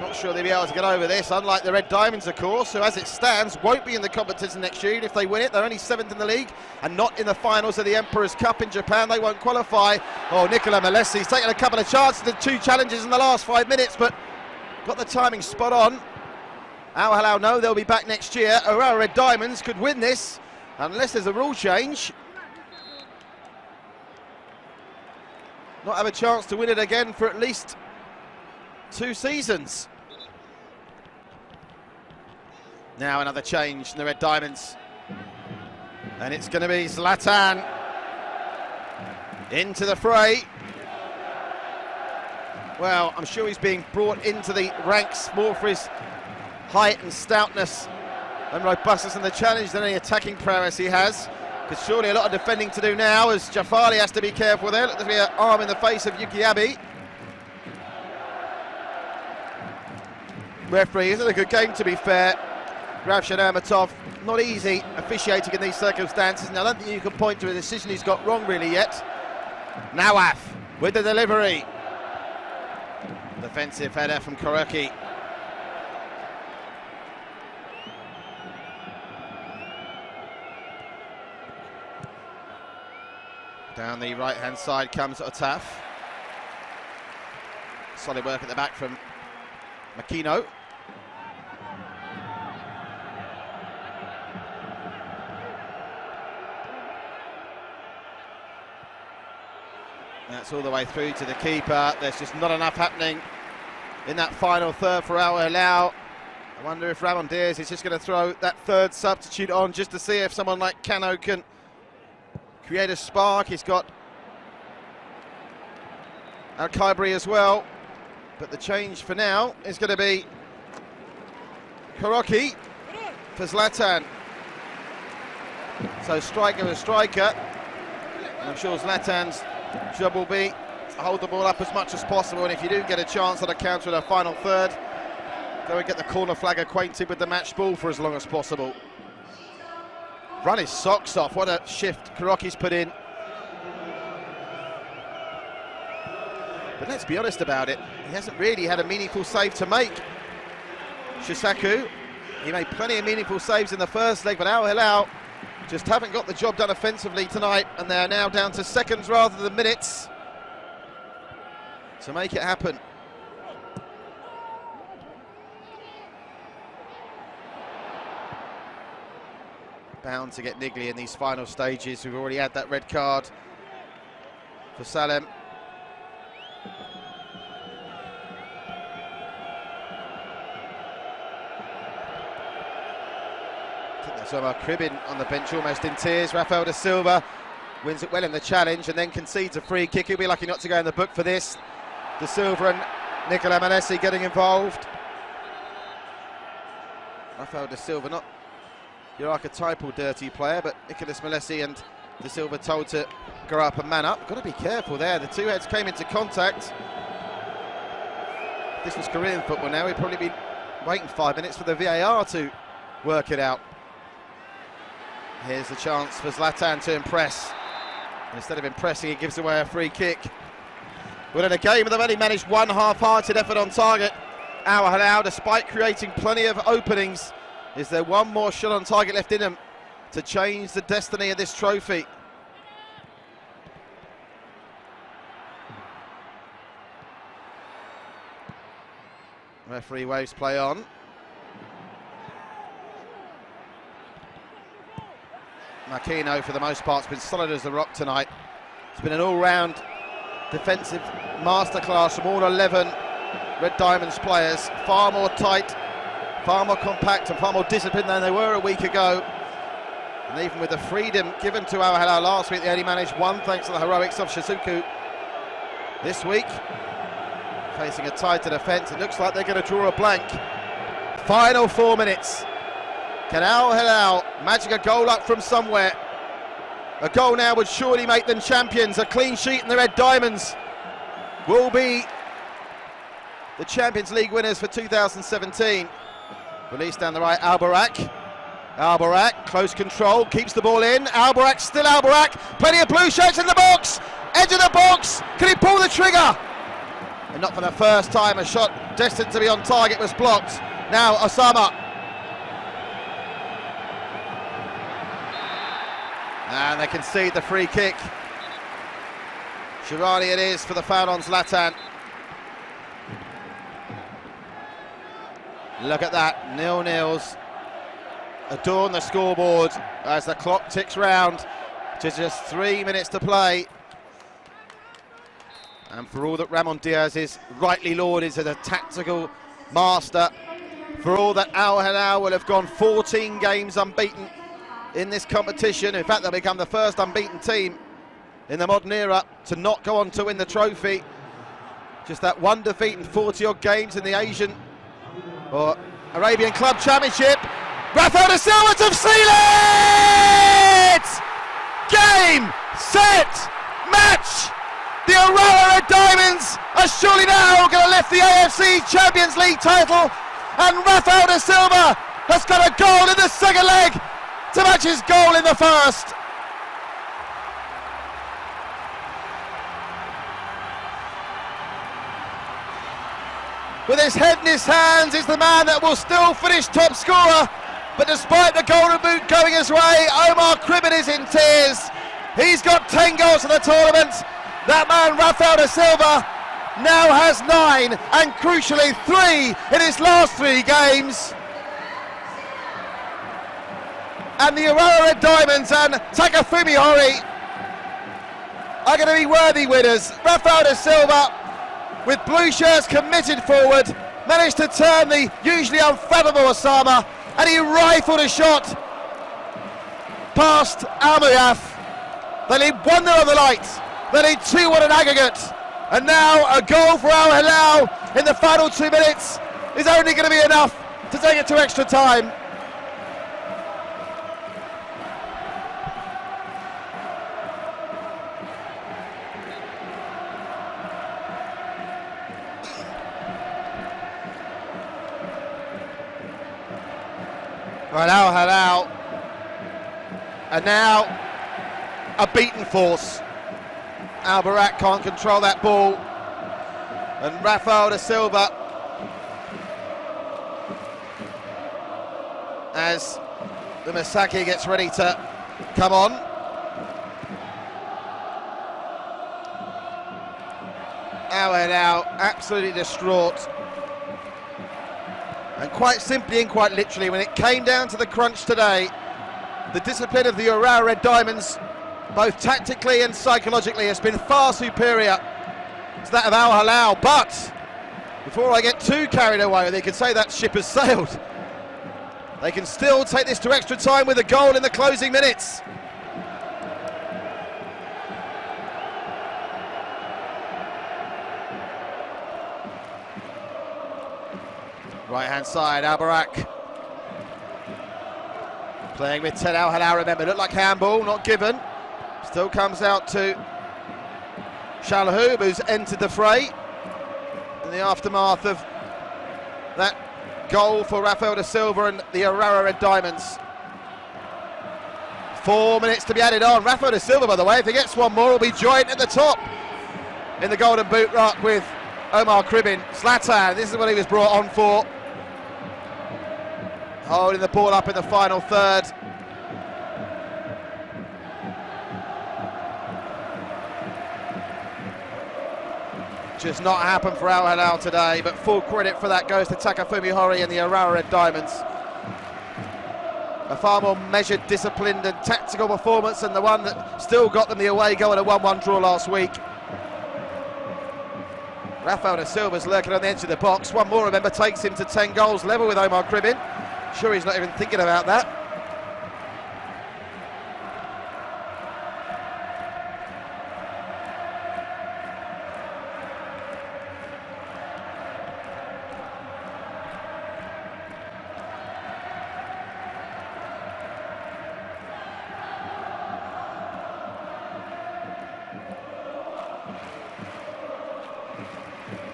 not sure they'll be able to get over this, unlike the Red Diamonds, of course, who as it stands won't be in the competition next year. If they win it, they're only 7th in the league and not in the finals of the Emperor's Cup in Japan. They won't qualify. Oh, Nicola Messi's taken a couple of chances, the 2 challenges in the last 5 minutes, but got the timing spot on. Al Hilal know they'll be back next year. Urawa Red Diamonds could win this unless there's a rule change. Not have a chance to win it again for at least 2 seasons. Now another change in the Red Diamonds. And it's going to be Zlatan into the fray. Well, I'm sure he's being brought into the ranks more for his height and stoutness and robustness in the challenge than any attacking prowess he has. Because surely a lot of defending to do now, as Jafali has to be careful there. Look, there's be an arm in the face of Yuki Abe. Referee, isn't a good game to be fair. Ravshan Amatov, not easy officiating in these circumstances, and I don't think you can point to a decision he's got wrong really yet. Nawaf with the delivery. Defensive header from Kuroki. Down the right-hand side comes Otaf. Solid work at the back from Makino. That's all the way through to the keeper. There's just not enough happening in that final third for Al Hilal. I wonder if Ramon Diaz is just going to throw that third substitute on just to see if someone like Cano can create a spark. He's got Al-Khaibri as well. But the change for now is going to be Karoki for Zlatan. So striker as striker. And I'm sure Zlatan's job will be to hold the ball up as much as possible, and if you do get a chance on a counter in the final third, go and get the corner flag acquainted with the match ball for as long as possible. Run his socks off, what a shift Karoki's put in. But let's be honest about it, he hasn't really had a meaningful save to make. Shisaku, he made plenty of meaningful saves in the first leg, but Al Hilal just haven't got the job done offensively tonight, and they're now down to seconds rather than minutes to make it happen. Bound to get niggly in these final stages. We've already had that red card for Salem. Omar Cribbin on the bench, almost in tears. Rafael da Silva wins it well in the challenge and then concedes a free kick. He'll be lucky not to go in the book for this. Da Silva and Nicola Malesi getting involved. Rafael da Silva, not your archetypal dirty player, but Nicolas Malesi and da Silva told to grow up and man up. Got to be careful there. The two heads came into contact. If this was Korean football now, we'd probably be waiting 5 minutes for the VAR to work it out. Here's the chance for Zlatan to impress. Instead of impressing, he gives away a free kick. Well, in a game they've only managed one half-hearted effort on target. Al Hilal, despite creating plenty of openings, is there one more shot on target left in them to change the destiny of this trophy? Referee waves play on. Makino, for the most part, has been solid as a rock tonight. It's been an all-round defensive masterclass from all 11 Red Diamonds players. Far more tight, far more compact and far more disciplined than they were a week ago. And even with the freedom given to Al Hilal last week, they only managed one thanks to the heroics of Shizuku. This week, facing a tighter defence, it looks like they're going to draw a blank. Final 4 minutes. Can Al Hilal magic a goal up from somewhere? A goal now would surely make them champions. A clean sheet and the Red Diamonds will be the Champions League winners for 2017. Released down the right, Albarak. Albarak, close control, keeps the ball in. Albarak, still Albarak. Plenty of blue shirts in the box. Edge of the box. Can he pull the trigger? And not for the first time. A shot destined to be on target was blocked. Now Osama. And they concede the free kick. Shirani it is for the foul on Zlatan. Look at that, 0-0s adorn the scoreboard as the clock ticks round to just 3 minutes to play. And for all that Ramon Diaz is rightly lauded as a tactical master, for all that Al Hilal will have gone 14 games unbeaten in this competition. In fact, they'll become the first unbeaten team in the modern era to not go on to win the trophy. Just that one defeat in 40-odd games in the Asian or Arabian Club Championship. Rafael da Silva to seal it! Game, set, match! The Urawa Red Diamonds are surely now going to lift the AFC Champions League title, and Rafael da Silva has got a goal in the second leg to match his goal in the first. With his head in his hands, he's the man that will still finish top scorer. But despite the golden boot going his way, Omar Cribbin is in tears. He's got 10 goals in the tournament. That man, Rafael da Silva, now has 9, and crucially 3 in his last 3 games. And the Urawa Red Diamonds and Takafumi Hori are going to be worthy winners. Rafael da Silva, with blue shirts committed forward, managed to turn the usually unfathomable Osama, and he rifled a shot past Al-Muyaf. They lead 1-0 on the light, they lead 2-1 in aggregate, and now a goal for Al Hilal in the final 2 minutes is only going to be enough to take it to extra time. Right, Al Hilal and now a beaten force. Al Barak can't control that ball, and Rafael da Silva, as the Masaki gets ready to come on. Al Hilal absolutely distraught. And quite simply and quite literally, when it came down to the crunch today, the discipline of the Urawa Red Diamonds, both tactically and psychologically, has been far superior to that of Al Hilal. But before I get too carried away, they can say that ship has sailed. They can still take this to extra time with a goal in the closing minutes. Right hand side, Al Barak playing with 10. Al Hilal, remember, looked like handball, not given. Still comes out to Shalhoub, who's entered the fray in the aftermath of that goal for Rafael da Silva and the Urawa Red Diamonds. 4 minutes to be added on. Rafael da Silva, by the way, if he gets one more, will be joint at the top in the Golden Boot ruck with Omar Kribin. Zlatan, this is what he was brought on for. Holding the ball up in the final third. Just not happened for Al Hilal today, but full credit for that goes to Takafumi Hori and the Urawa Red Diamonds. A far more measured, disciplined and tactical performance than the one that still got them the away goal in a 1-1 draw last week. Rafael da Silva's lurking on the edge of the box. One more, remember, takes him to 10 goals, level with Omar Kribin. Sure, he's not even thinking about that.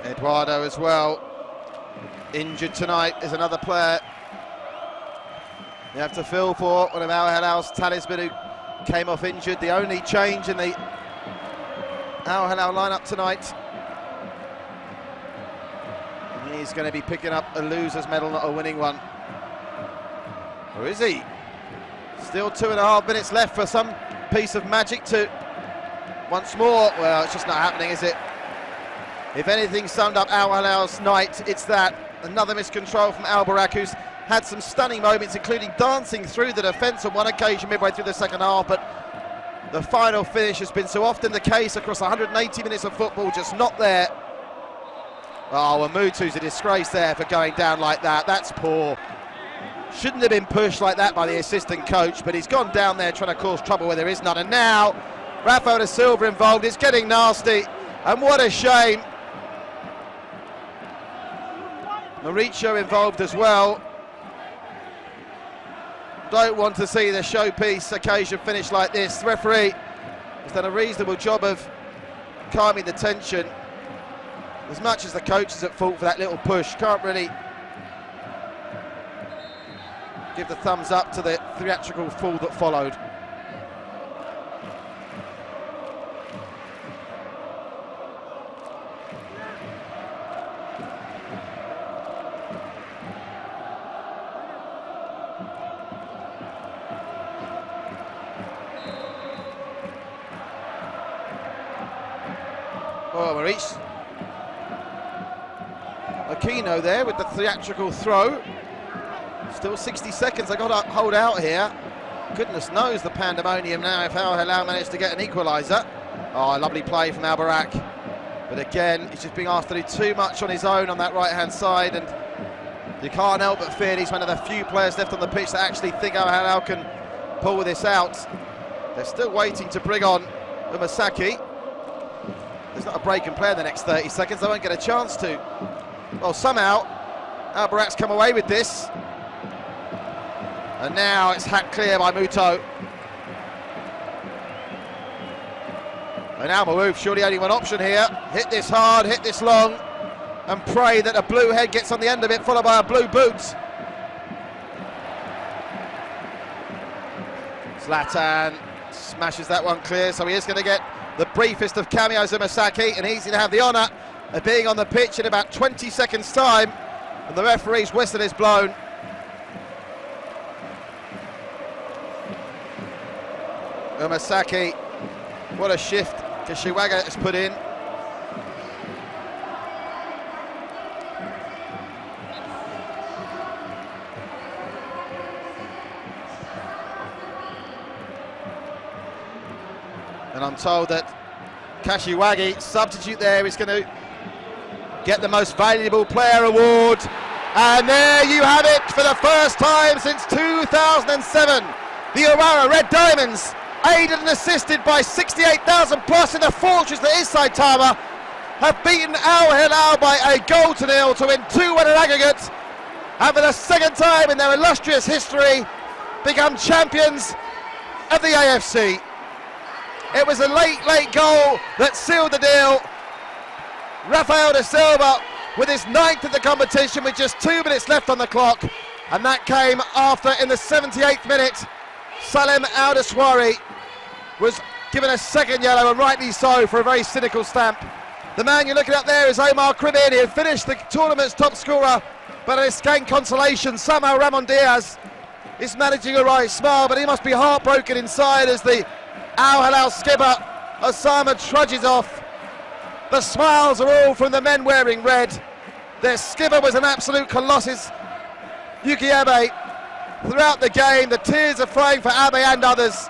Eduardo as well, injured tonight, is another player you have to fill for. One of Al Hilal's talisman who came off injured. The only change in the Al Hilal lineup tonight. And he's going to be picking up a loser's medal, not a winning one. Or is he? Still 2.5 minutes left for some piece of magic to once more. Well, it's just not happening, is it? If anything summed up Al Hilal's night, it's that. Another miscontrol from Al Barak, who's had some stunning moments, including dancing through the defence on one occasion midway through the second half, but the final finish has been so often the case across 180 minutes of football, just not there. Oh, Amutu's a disgrace there for going down like that. That's poor. Shouldn't have been pushed like that by the assistant coach, but he's gone down there trying to cause trouble where there is none. And now, Rafael da Silva involved. It's getting nasty, and what a shame. Mauricio involved as well. Don't want to see the showpiece occasion finish like this. The referee has done a reasonable job of calming the tension. As much as the coach is at fault for that little push, can't really give the thumbs up to the theatrical fall that followed. Oh, Maurice. Aquino there with the theatrical throw. Still 60 seconds, they've got to hold out here. Goodness knows the pandemonium now if Al Hilal managed to get an equaliser. Oh, lovely play from Al Barak. But again, he's just being asked to do too much on his own on that right-hand side, and you can't help but feel he's one of the few players left on the pitch that actually think Al Hilal can pull this out. They're still waiting to bring on Umasaki. There's not a break and play in the next 30 seconds. They won't get a chance to. Well, somehow Al Barak's come away with this, and now it's hacked clear by Muto. And Al Mawouf, surely only one option here. Hit this hard, hit this long, and pray that a blue head gets on the end of it, followed by a blue boot. Zlatan smashes that one clear, so he is going to get the briefest of cameos of Umasaki, and he's going to have the honour of being on the pitch in about 20 seconds' time, and the referee's whistle is blown. Umasaki, what a shift Kashiwaga has put in. And I'm told that Kashiwagi, substitute there, is going to get the Most Valuable Player award. And there you have it, for the first time since 2007. The Urawa Red Diamonds, aided and assisted by 68,000 plus in the fortress that is Saitama, have beaten Al Hilal by a goal to nil to win 2-1 in aggregate, and for the second time in their illustrious history become champions of the AFC. It was a late goal that sealed the deal. Rafael da Silva with his 9th of the competition with just 2 minutes left on the clock, and that came after, in the 78th minute, Salem Al-Dawsari was given a second yellow, and rightly so, for a very cynical stamp. The man you're looking at there is Omar Kribin. He had finished the tournament's top scorer, but at scant consolation, somehow Ramon Diaz is managing a right smile, but he must be heartbroken inside as the Al Hilal skipper Osama trudges off. The smiles are all from the men wearing red. Their skipper was an absolute colossus, Yuki Abe. Throughout the game, the tears are flowing for Abe and others.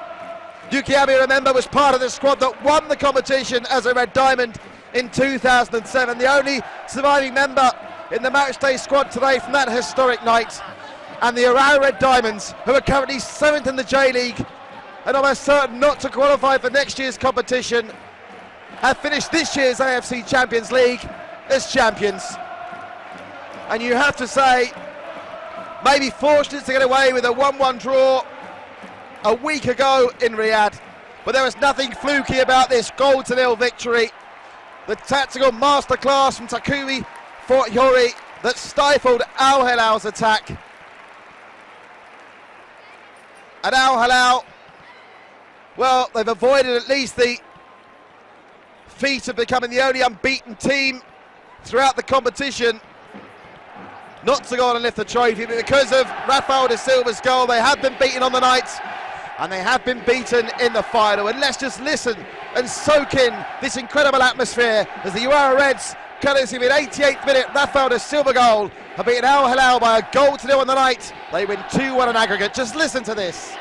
Yuki Abe, remember, was part of the squad that won the competition as a Red Diamond in 2007, the only surviving member in the matchday squad today from that historic night. And the Urawa Red Diamonds, who are currently 7th in the J-League and almost certain not to qualify for next year's competition, have finished this year's AFC Champions League as champions. And you have to say, maybe fortunate to get away with a 1-1 draw a week ago in Riyadh, but there was nothing fluky about this goal to nil victory. The tactical masterclass from Takumi Fortiori that stifled Al Hilal's attack. And Al Hilal, well, they've avoided at least the feat of becoming the only unbeaten team throughout the competition not to go on and lift the trophy, but because of Rafael da Silva's goal, they have been beaten on the night, and they have been beaten in the final. And let's just listen and soak in this incredible atmosphere as the Urawa Reds, courtesy of an 88th minute Rafael da Silva goal, have beaten Al Hilal by a goal to nil on the night. They win 2-1 in aggregate. Just listen to this.